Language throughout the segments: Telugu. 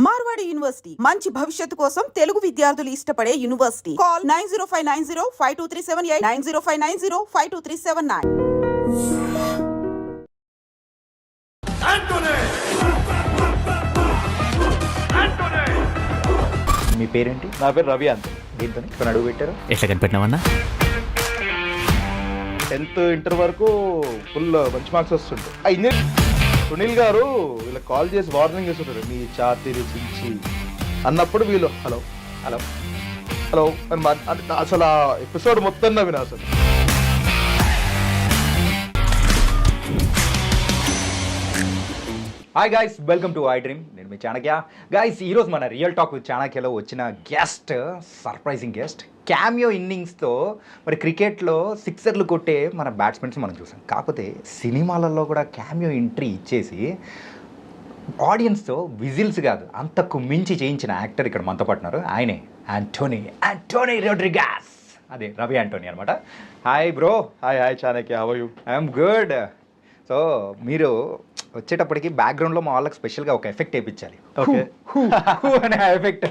మార్వాడి యూనివర్సిటీ మంచి భవిష్యత్తు కోసం తెలుగు విద్యార్థులు ఇష్టపడే యూనివర్సిటీ. కాల్ 9059052378 9059052379. మీ పేరేంటి? నా పేరు రవి అంతే. దీంతో ఇక్కడ అడుగు పెట్టారు. ఎట్లా కనిపెట్టినావన్నా? 10th ఇంటర్ వరకు ఫుల్ మంచి మార్క్స్ వస్తుంటాయి. ఆ ఇంజనీర్ సునీల్ గారు వీళ్ళకి కాల్ చేసి వార్నింగ్ ఇస్తుంటారు, మీ ఛాతీ రుచించి అన్నప్పుడు వీళ్ళు హలో హలో హలో అని అసలు ఆ ఎపిసోడ్ మొత్తం నవ్విన అసలు. Hi guys, welcome to I dream. నేను మీ చాణక్య. గైస్, ఈరోజు మన రియల్ టాక్ విత్ చాణక్యలో వచ్చిన గెస్ట్, సర్ప్రైజింగ్ గెస్ట్, క్యామియో ఇన్నింగ్స్తో మరి క్రికెట్లో సిక్సర్లు కొట్టే మన బ్యాట్స్మెన్స్ మనం చూసాం. కాకపోతే సినిమాలలో కూడా క్యామియో ఎంట్రీ ఇచ్చేసి ఆడియన్స్తో విజిల్స్ కాదు అంతకు మించి చేయించిన యాక్టర్ ఇక్కడ మనతో పట్టున్నారు. ఆయనే యాంటోనీ రోడ్రిగాస్, అదే రవి యాంటోనీ అనమాట. Hi bro. Hi hi Chanakya, how are you? I'm good. So మీరు వచ్చేటప్పటికి బ్యాక్గ్రౌండ్లో మా వాళ్ళకి స్పెషల్గా ఒక ఎఫెక్ట్ వేయించాలి. ఓకే అనే effect.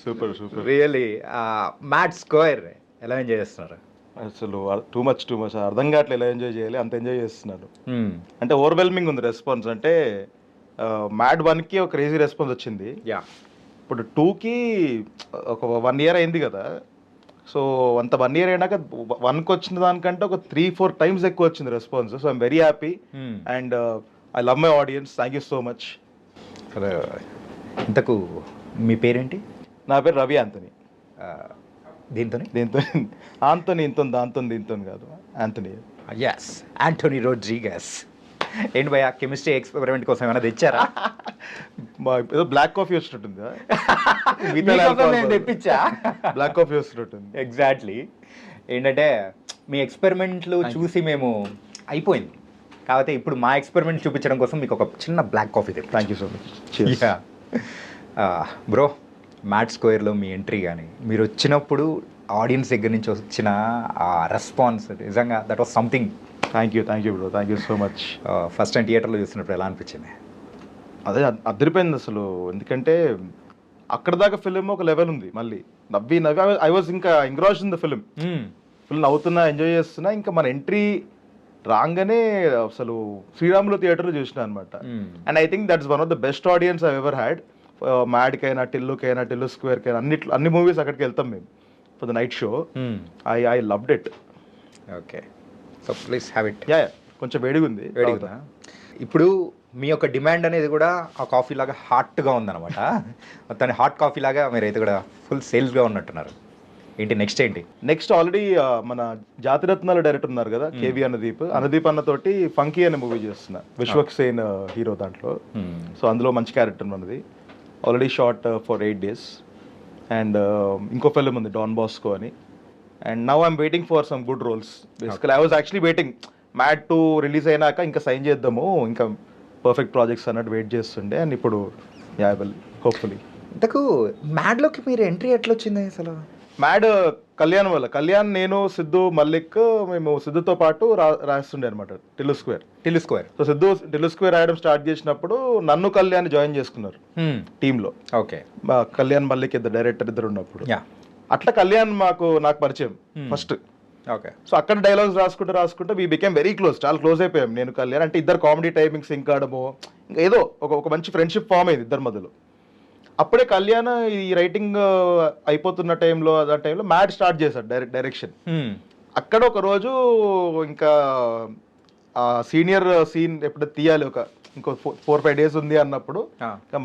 Super super. Really mad square ఎలా ఎంజాయ్ చేస్తున్నారు? అసలు టూ మచ్ అర్థం కావట్లేదు ఎలా ఎంజాయ్ చేయాలి, అంత ఎంజాయ్ చేస్తున్నాను. అంటే ఓవర్వెల్మింగ్ ఉంది రెస్పాన్స్. అంటే మ్యాడ్ 1కి ఒక క్రేజీ రెస్పాన్స్ వచ్చింది. యా, ఇప్పుడు 2కి ఒక 1 year అయింది కదా. సో అంత 1 year అయినాక 1కి వచ్చిన దానికంటే ఒక 3-4 times ఎక్కువ వచ్చింది response. So I'm very happy and I love my audience. Thank you so much. ఇంతకు మీ పేరేంటి? నా పేరు రవి ఆంథోనీ. దీంతో ఆంథోనీ దీంతో కాదు, ఆంథోనీ. Yes, Anthony రోడ్రిగాస్. ఏంటి భయ్యా, కెమిస్ట్రీ ఎక్స్పెరిమెంట్ కోసం ఏమైనా తెచ్చారా? ఏదో బ్లాక్ కాఫీ వచ్చినట్టుంది. తెప్పించా. బ్లాక్ కాఫీ వచ్చినట్టుంది. ఎగ్జాక్ట్లీ. ఏంటంటే మీ ఎక్స్పెరిమెంట్లు చూసి మేము అయిపోయింది. కాకపోతే ఇప్పుడు మా ఎక్స్పెరిమెంట్ చూపించడం కోసం మీకు ఒక చిన్న బ్లాక్ కాఫీ తెప్పి. Thank you so much. Bro, Mad స్క్వేర్లో మీ ఎంట్రీ కానీ మీరు వచ్చినప్పుడు ఆడియన్స్ దగ్గర నుంచి వచ్చిన ఆ రెస్పాన్స్ నిజంగా that was something. Thank you bro, thank you so much. First time థియేటర్లో చూసినప్పుడు ఎలా అనిపించింది? అదే అదిరిపోయింది అసలు. ఎందుకంటే అక్కడ దాకా ఫిలిం ఒక లెవెల్ ఉంది. మళ్ళీ నవ్వి ఐ వాజ్ ఇంకా engrossed in the film. Full నవ్వుతున్నా, ఎంజాయ్ చేస్తున్నా. ఇంకా మన ఎంట్రీ రాగానే అసలు శ్రీరాములు థియేటర్లో చూసిన అనమాట. And I think that's one of the best audience I ever had. మ్యాడ్కైనా, టిల్లు స్క్వేర్కైనా, అన్ని మూవీస్ అక్కడికి వెళ్తాం మేము for the night show. I loved it. Okay, so please have it. Yeah, కొంచెం వేడిగా ఉంది. ఇప్పుడు మీ యొక్క డిమాండ్ అనేది కూడా ఆ కాఫీ లాగా హాట్గా ఉందన్నమాట. మొత్తాన్ని హాట్ కాఫీ లాగా మీరైతే కూడా ఫుల్ సేల్స్గా ఉన్నట్టున్నారు. ఏంటి నెక్స్ట్ ఏంటి? నెక్స్ట్ ఆల్రెడీ మన జాతిరత్నాల డైరెక్టర్ ఉన్నారు కదా, కేవీ అనుదీప్ అన్నతోటి ఫంకీ అనే మూవీ చేస్తున్నా. విశ్వక్ సేన్ హీరో దాంట్లో. సో అందులో మంచి క్యారెక్టర్ ఉన్నది. Already short for 8 days. And ఇంకో ఫిల్మ్ ఉంది డాన్ బాస్కో అని. And now I'm waiting for some good roles. Basically I was actually waiting mad 2 release అయినాక ఇంకా సైన్ చేద్దాము, ఇంకా పర్ఫెక్ట్ ప్రాజెక్ట్స్ అన్నట్టు వెయిట్ చేస్తుండే. అండ్ ఇప్పుడు యా విల్ హోప్ఫుల్లీ. ఇంతకు మ్యాడ్లోకి మీరు ఎంట్రీ ఎట్లా వచ్చింది అసలు? మ్యాడ్ కళ్యాణ్ నేను సిద్ధు మల్లిక్ మేము సిద్ధుతో పాటు రాస్తుండే అనమాట Tillu square. So Siddhu Tillu square రాయడం స్టార్ట్ చేసినప్పుడు నన్ను కళ్యాణ్ జాయిన్ చేసుకున్నారు టీంలో. ఓకే, కళ్యాణ్ మల్లిక్ ఇద్దరు డైరెక్టర్ ఇద్దరు ఉన్నప్పుడు. అట్లా కళ్యాణ్ నాకు పరిచయం ఫస్ట్. ఓకే, సో అక్కడ డైలాగ్స్ రాసుకుంటే వీ బికేమ్ వెరీ క్లోజ్. చాలా క్లోజ్ అయిపోయాం నేను కళ్యాణ్. అంటే ఇద్దరు కామెడీ టైమింగ్స్ సింక్ అవడము, ఇంకా ఏదో ఒక మంచి ఫ్రెండ్షిప్ ఫామ్ అయింది ఇద్దరి మధ్యలో. అప్పుడే కళ్యాణ్ ఈ రైటింగ్ అయిపోతున్న టైంలో మ్యాడ్ స్టార్ట్ చేశాడు డైరెక్షన్. అక్కడ ఒక రోజు ఇంకా ఆ సీనియర్ సీన్ ఎప్పుడైతే తీయాలి, ఇంకో 4-5 days ఉంది అన్నప్పుడు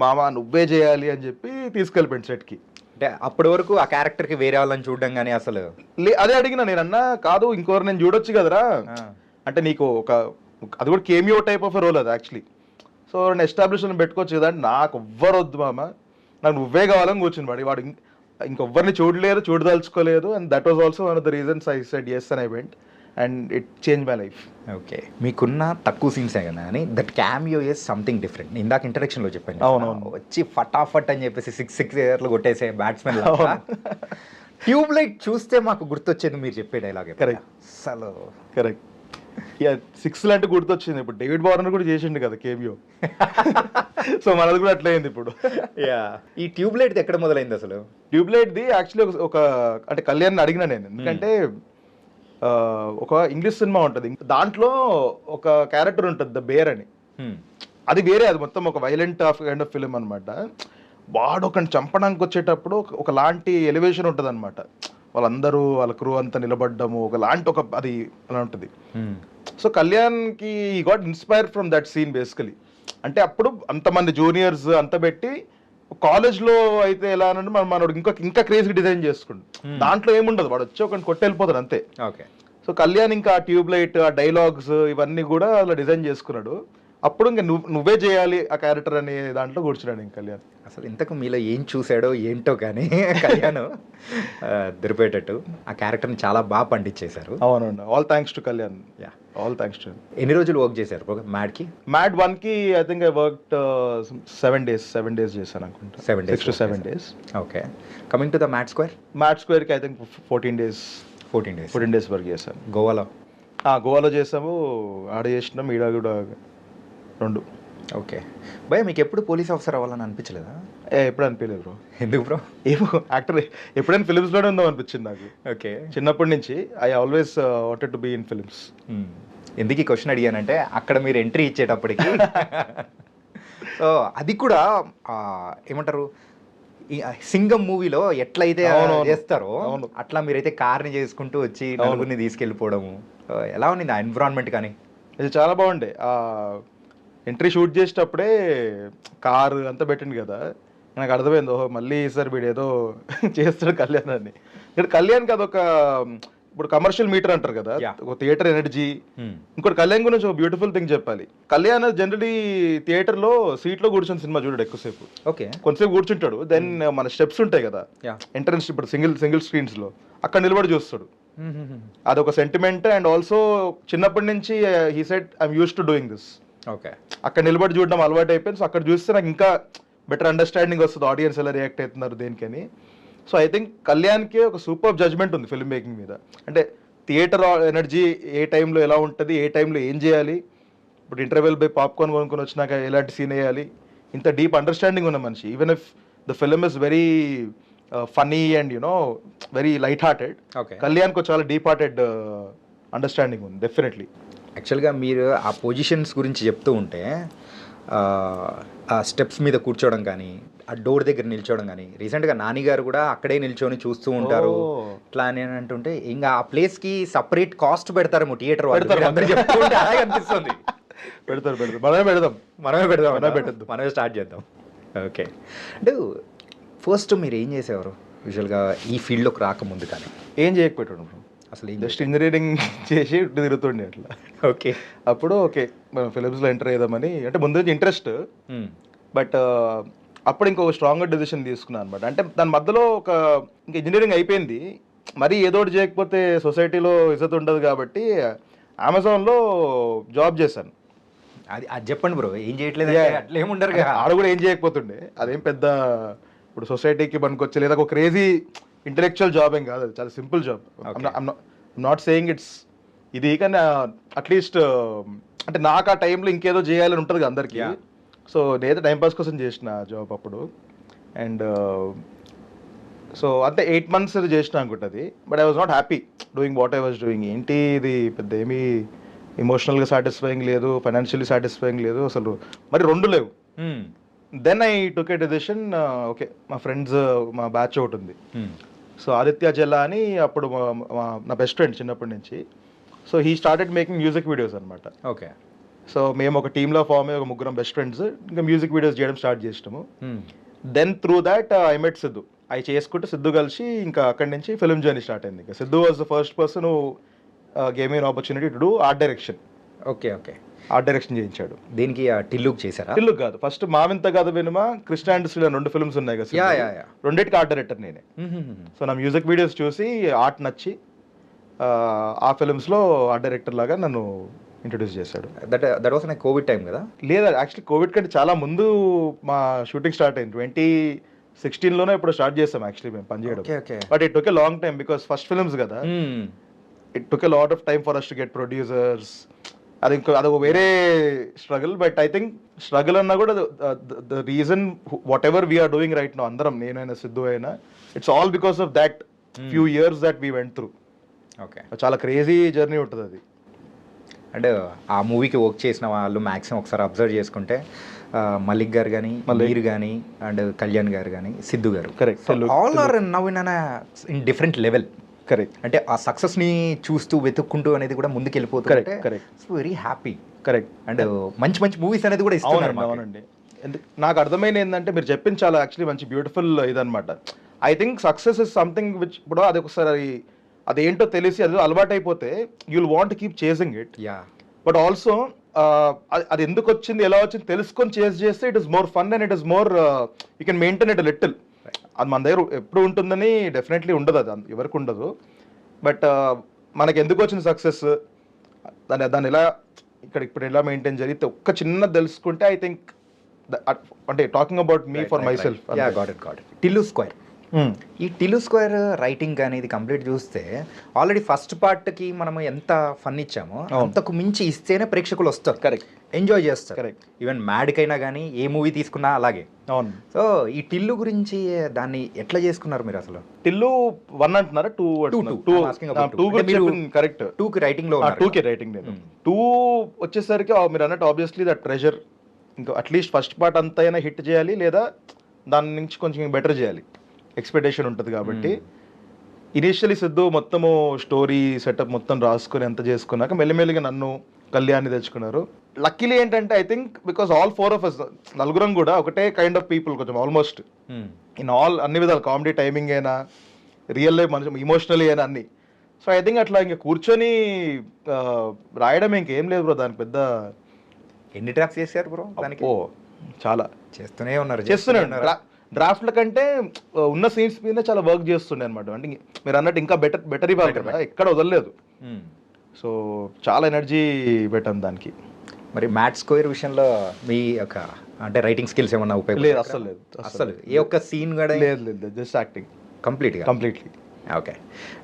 మామ నువ్వే చేయాలి అని చెప్పి తీసుకెళ్ళిపోయింది సెట్కి. అంటే అప్పటి వరకు ఆ క్యారెక్టర్కి వేరే వాళ్ళని చూడడం కానీ అసలు అదే అడిగినా నేను. అన్నా కాదు, ఇంకోరు నేను చూడొచ్చు కదరా అంటే, నీకు అది కూడా కేమియో టైప్ ఆఫ్ రోల్ అది యాక్చువల్లీ. సో నేను ఎస్టాబ్లిష్మెంట్ పెట్టుకోవచ్చు కదా అంటే, నాకు ఎవ్వరు వద్దు మామ, నాకు నువ్వే కావాలని కూర్చుని వాడు ఇంకొవ్వరిని చూడదలుచుకోలేదు. And that was also one of the reasons I said yes and I went and it changed my life. Okay, మీకున్న తక్కువ సీన్సే కదా అని that cameo is something different. ఇందాక ఇంట్రడక్షన్లో చెప్పాను. అవునవును, వచ్చి ఫటాఫట్ అని చెప్పేసి 6 కొట్టేసే బ్యాట్స్మెన్. ట్యూబ్ లైట్ చూస్తే మాకు గుర్తొచ్చేది మీరు చెప్పే డైలాగ్. కరెక్ట్ అసలు కరెక్ట్. 6 అంటే గుర్తొచ్చింది. ఇప్పుడు డేవిడ్ వార్నర్ కూడా చేసిండు కదా కేమియో. సో మనది కూడా అట్లా అయింది ఇప్పుడు. యా, ఈ ట్యూబ్లైట్ ఎక్కడ మొదలైంది అసలు? ట్యూబ్లైట్ది యాక్చువల్లీ ఒక అంటే కళ్యాణ్ అడిగిన నేను, ఎందుకంటే ఒక ఇంగ్లీష్ సినిమా ఉంటుంది, దాంట్లో ఒక క్యారెక్టర్ ఉంటుంది ద బేర్ అని. అది వేరే, అది మొత్తం ఒక వైలెంట్ కైండ్ ఆఫ్ ఫిలిం అనమాట. వాడు ఒకని చంపడానికి వచ్చేటప్పుడు ఒకలాంటి ఎలివేషన్ ఉంటుంది అనమాట. వాళ్ళందరూ వాళ్ళ క్రూ అంతా నిలబడ్డము ఒకలాంటి అది అలా ఉంటుంది. సో కళ్యాణ్కి ఈ got inspire from that scene basically. అంటే అప్పుడు అంతమంది జూనియర్స్ అంత పెట్టి కాలేజ్లో అయితే ఎలా అంటే మనోడు ఇంకా క్రేజీ డిజైన్ చేసుకుంటు, దాంట్లో ఏముండదు, వాడు వచ్చి ఒకటి కొట్టి వెళ్ళిపోతాడు అంతే. ఓకే. సో కళ్యాణ్ ఇంకా ట్యూబ్ లైట్, ఆ డైలాగ్స్ ఇవన్నీ కూడా అలా డిజైన్ చేసుకున్నాడు. అప్పుడు ఇంకా నువ్వే చేయాలి ఆ క్యారెక్టర్ అనే దాంట్లో కూర్చున్నాడు ఇంక కళ్యాణ్. అసలు ఇంతకు మీలో ఏం చూసాడో ఏంటో కానీ కళ్యాణ్ దొరిపోయేటట్టు ఆ క్యారెక్టర్ని చాలా బాగా పండించేశారు. అవునండి, all thanks to Kalyan. Yeah, all thanks to. ఎన్ని రోజులు వర్క్ చేశారు మ్యాడ్కి? మ్యాడ్ 1కి I think I worked 7 days చేశాను అనుకుంటా. 6 to 7 days. Okay. Coming to the Mad Square. Mad స్క్వేర్కి ఐ థింక్ 14 days వర్క్ చేశాను. గోవాలో? గోవాలో చేసాము, ఆడ చేసినాం, ఈడ కూడా 2. ఓకే. భయ మీకు ఎప్పుడు పోలీస్ ఆఫీసర్ అవ్వాలని అనిపించలేదా? ఎప్పుడు అనిపించలేదు బ్రో. ఎందుకు బ్రో? ఏమో యాక్టర్ ఎప్పుడైనా ఫిలిమ్స్లోనే ఉందాం అనిపించింది నాకు. ఓకే. చిన్నప్పటి నుంచి I always wanted to be in films. ఎందుకు ఈ క్వశ్చన్ అడిగానంటే అక్కడ మీరు ఎంట్రీ ఇచ్చేటప్పటికి సో అది కూడా ఏమంటారు, సింగం మూవీలో ఎట్లయితే చేస్తారో అట్లా మీరైతే కార్ని చేసుకుంటూ వచ్చి నలుగురిని తీసుకెళ్ళిపోవడము, ఎలా ఉంది ఆ ఎన్విరాన్మెంట్? కానీ ఇది చాలా బాగుండే. ఎంట్రీ షూట్ చేసేటప్పుడే కారు అంతా పెట్టింది కదా, నాకు అర్థమైంది, ఓహో మళ్ళీ ఈసారి వీడు ఏదో చేస్తాడు కళ్యాణ్ అని. ఇక్కడ కళ్యాణ్కి అదొక ఇప్పుడు కమర్షియల్ మీటర్ అంటారు కదా, ఒక థియేటర్ ఎనర్జీ. ఇంకోటి కళ్యాణ్ గురించి ఒక బ్యూటిఫుల్ థింగ్ చెప్పాలి. కళ్యాణ్ జనరలీ థియేటర్లో సీట్లో కూర్చొని సినిమా చూడడు ఎక్కువసేపు. ఓకే. కొంతసేపు కూర్చుంటాడు, దెన్ మన స్టెప్స్ ఉంటాయి కదా ఎంట్రన్స్, ఇప్పుడు సింగిల్ స్క్రీన్స్లో అక్కడ నిలబడి చూస్తాడు. అదొక సెంటిమెంట్. అండ్ ఆల్సో చిన్నప్పటి నుంచి he said I'm use to doing this. Okay. అక్కడ నిలబడి చూడడం అలవాటు అయిపోయింది. సో అక్కడ చూస్తే నాకు ఇంకా బెటర్ అండర్స్టాండింగ్ వస్తుంది ఆడియన్స్ ఎలా రియాక్ట్ అవుతున్నారు దేనికని. సో ఐ థింక్ కళ్యాణ్కి ఒక సూపర్ జడ్జ్మెంట్ ఉంది ఫిల్మ్ మేకింగ్ మీద. అంటే థియేటర్ ఎనర్జీ ఏ టైంలో ఎలా ఉంటుంది, ఏ టైంలో ఏం చేయాలి, ఇప్పుడు ఇంటర్వెల్ బై పాప్కార్న్ కొనుక్కొని వచ్చినాక ఎలాంటి సీన్ వేయాలి, ఇంత డీప్ అండర్స్టాండింగ్ ఉన్న మనిషి. Even if the film is very funny and very light hearted, కళ్యాణ్కి చాలా డీప్ హార్టెడ్ అండర్స్టాండింగ్ ఉంది డెఫినెట్లీ. యాక్చువల్గా మీరు ఆ పొజిషన్స్ గురించి చెప్తూ ఉంటే ఆ స్టెప్స్ మీద కూర్చోవడం కానీ, ఆ డోర్ దగ్గర నిల్చోవడం కానీ, రీసెంట్గా నాని గారు కూడా అక్కడే నిల్చొని చూస్తూ ఉంటారు ఇట్లా అని అంటుంటే, ఇంకా ఆ ప్లేస్కి సపరేట్ కాస్ట్ పెడతారేమో థియేటర్ వాళ్ళు, అందరూ చెప్తూ ఉంటే అలాగే అనిపిస్తుంది. పెడతారు, మనమే స్టార్ట్ చేద్దాం. ఓకే. అంటే ఫస్ట్ మీరు ఏం చేసేవారు యూజువల్గా ఈ ఫీల్డ్లోకి రాకముందు? కానీ ఏం చేయకపోయాడు అసలు, జస్ట్ ఇంజనీరింగ్ చేసి తిరుగుతుండే అట్లా. ఓకే. అప్పుడు ఓకే మనం ఫిలిమ్స్లో ఎంటర్ అయ్యామని, అంటే ముందు ఇంట్రెస్ట్, బట్ అప్పుడు ఇంకొక స్ట్రాంగర్ డెసిషన్ తీసుకున్నాను అనమాట. అంటే దాని మధ్యలో ఇంకా ఇంజనీరింగ్ అయిపోయింది, మరీ ఏదో ఒకటి చేయకపోతే సొసైటీలో ఇజ్జత్ ఉండదు కాబట్టి అమెజాన్లో జాబ్ చేశాను. అది చెప్పండి బ్రో, ఏం చేయట్లేదు అట్లా ఏముండరు కదా, ఆడ కూడా ఏం చేయకపోతుండే. అదేం పెద్ద ఇప్పుడు సొసైటీకి పనికొచ్చే లేదా ఒక క్రేజీ ఇంటెలెక్చువల్ జాబ్ ఏం కాదు, అది చాలా simple job. Not saying it's ఇది, కానీ అట్లీస్ట్ అంటే నాకు ఆ టైంలో ఇంకేదో చేయాలని ఉంటుంది కదా అందరికీ. సో నేనైతే టైంపాస్ కోసం చేసిన జాబ్ అప్పుడు. అండ్ సో అంతే 8 months అది చేసిన అనుకుంటుంది. But I was not happy doing what I was doing. ఏంటి ఇది పెద్ద ఏమీ ఎమోషనల్గా సాటిస్ఫైయింగ్ లేదు, ఫైనాన్షియల్లీ సాటిస్ఫైయింగ్ లేదు, అసలు మరి 2 లేవు. Then I took a decision. Okay, మా ఫ్రెండ్స్, మా బ్యాచ్ ఒకటి ఉంది, సో ఆదిత్య జల్లా అని, అప్పుడు నా బెస్ట్ ఫ్రెండ్ చిన్నప్పటి నుంచి. So he started making music videos అనమాట. ఓకే. సో మేము ఒక టీంలో ఫామ్ అయ్యి ఒక 3 బెస్ట్ ఫ్రెండ్స్ ఇంకా మ్యూజిక్ వీడియోస్ చేయడం స్టార్ట్ చేసినాము. Then through that I met Siddhu. అవి చేసుకుంటూ సిద్ధు కలిసి ఇంకా అక్కడి నుంచి ఫిల్మ్ జర్నీ స్టార్ట్ అయింది. ఇంకా Siddhu was the first person who gave me an opportunity to do art direction. Okay. Okay. Art direction చేయించాడు. దీనికి టిల్లుక్ చేశారా? టిల్లుక్ కాదు, ఫస్ట్ మావింత కాదు వినుమ, కృష్ణ అండ్ శ్రీల 2 ఫిల్మ్స్ ఉన్నాయి కదా, రెండింటికి ఆర్ట్ డైరెక్టర్ నేనే. సో నా మ్యూజిక్ వీడియోస్ చూసి ఆర్ట్ నచ్చి ఆ ఫిల్మ్స్లో ఆర్ట్ డైరెక్టర్ లాగా నన్ను ఇంట్రొడ్యూస్ చేశాడు. దట్ వాస్ కోవిడ్ టైం కదా? లేదా, యాక్చువల్లీ కోవిడ్ కంటే చాలా ముందు మా షూటింగ్ స్టార్ట్ అయింది. 2016లోనే ఇప్పుడు స్టార్ట్ చేస్తాం యాక్చువల్లీ మేము పనిచేయడం. But it took a long time because first films కదా, it took a lot of time for us to get producers అది అదొక వేరే struggle. But I think struggle అన్నా కూడా the reason whatever we are doing right no, అందరం, నేనైనా సిద్ధు అయినా, it's all because of that few years that we went through. Okay, చాలా క్రేజీ జర్నీ ఉంటుంది అది. అండ్ ఆ మూవీకి వర్క్ చేసిన వాళ్ళు మ్యాక్సిమం ఒకసారి అబ్జర్వ్ చేసుకుంటే మలిక్ గారు కానీ, మీరు కానీ, అండ్ కళ్యాణ్ గారు కానీ, Siddhu garu, correct, all are now in different level. Correct, అంటే ఆ సక్సెస్ని చూస్తూ వెతుక్కుంటూ అనేది కూడా ముందుకు వెళ్ళిపోతుంది. Correct, very happy. Correct. And మంచి మంచి మూవీస్ అనేది కూడా ఇస్తున్నారు. అవునండి. నాకు అర్థమైంది ఏంటంటే మీరు చెప్పింది చాలా యాక్చువల్లీ మంచి బ్యూటిఫుల్ ఇదనమాట. I think success is something which ఇప్పుడు అది ఒకసారి అదేంటో తెలిసి అది అలవాటు అయిపోతే you will want keep chasing it. Yeah, but also అది ఎందుకు వచ్చింది, ఎలా వచ్చింది తెలుసుకొని చేస్తే it is more fun and it is more you can maintain it little. అది మన దగ్గర ఎప్పుడు ఉంటుందని డెఫినెట్లీ ఉండదు, అది ఎవరికి ఉండదు. బట్ మనకి ఎందుకు వచ్చింది సక్సెస్, దాన్ని ఎలా ఇప్పుడు ఎలా మెయింటైన్ జరిగితే ఒక్క చిన్న తెలుసుకుంటే ఐ థింక్, అంటే talking about me for my self. Tillu square, ఈ టిల్లు స్క్వేర్ రైటింగ్ అనేది కంప్లీట్ చూస్తే ఆల్రెడీ ఫస్ట్ పార్ట్కి మనం ఎంత ఫన్ ఇచ్చామో అంతకు మించి ఇస్తేనే ప్రేక్షకులు వస్తారు. కరెక్ట్, ఎంజాయ్ చేస్తారు. కరెక్ట్. ఈవెన్ మ్యాడ్కైనా కానీ ఏ మూవీ తీసుకున్నా అలాగే. అవును. సో ఈ టిల్లు గురించి దాన్ని ఎట్లా చేసుకున్నారు మీరు అసలు? టిల్లు 1 అంటున్నారా 2? 2 కరెక్ట్. 2కి రైటింగ్ లో 2కి రైటింగ్ నేను 2 వచ్చేసరికి మీరు అన్నట్టు ఆబ్వియస్లీ దట్ ట్రెజర్, ఇంకా అట్లీస్ట్ ఫస్ట్ పార్ట్ అంతా అయినా హిట్ చేయాలి, లేదా దాని నుంచి కొంచెం బెటర్ చేయాలి ఎక్స్పెక్టేషన్ ఉంటుంది. కాబట్టి ఇనీషియలీ సిద్ధు మొత్తము స్టోరీ సెటప్ మొత్తం రాసుకొని ఎంత చేసుకున్నాక మెల్లిమెల్లిగా నన్ను, కళ్యాణ్ని తెచ్చుకున్నారు. లక్కీలీ ఏంటంటే I think because all 4 of us, నలుగురం కూడా ఒకటే కైండ్ ఆఫ్ పీపుల్ కొంచెం ఆల్మోస్ట్ ఇన్ ఆల్ అన్ని విధాలు, కామెడీ టైమింగ్ అయినా, రియల్ లైఫ్ మనిషి ఇమోషనలీ అయినా అన్ని. సో ఐ థింక్ అట్లా ఇంకా కూర్చొని రాయడం ఇంకేం లేదు బ్రో, దానికి పెద్ద. ఎన్ని డ్రాఫ్ట్స్ చేశారు బ్రో దానికి? చాలా చేస్తూనే ఉన్నారు. డ్రాఫ్ట్ల కంటే ఉన్న సీన్స్ మీద చాలా వర్క్ చేస్తుండే అనమాట. అంటే మీరు అన్నట్టు ఇంకా బెటర్ ఇవ్వాలి కదా, ఎక్కడ వదలలేదు. సో చాలా ఎనర్జీ పెట్టాం దానికి. మరి మ్యాట్ స్క్వేర్ విషయంలో మీ యొక్క అంటే రైటింగ్ స్కిల్స్ ఏమన్నా ఉపయోగం? లేదు, అసలు ఏ ఒక్క సీన్ కూడా లేదు, just acting completely. Okay.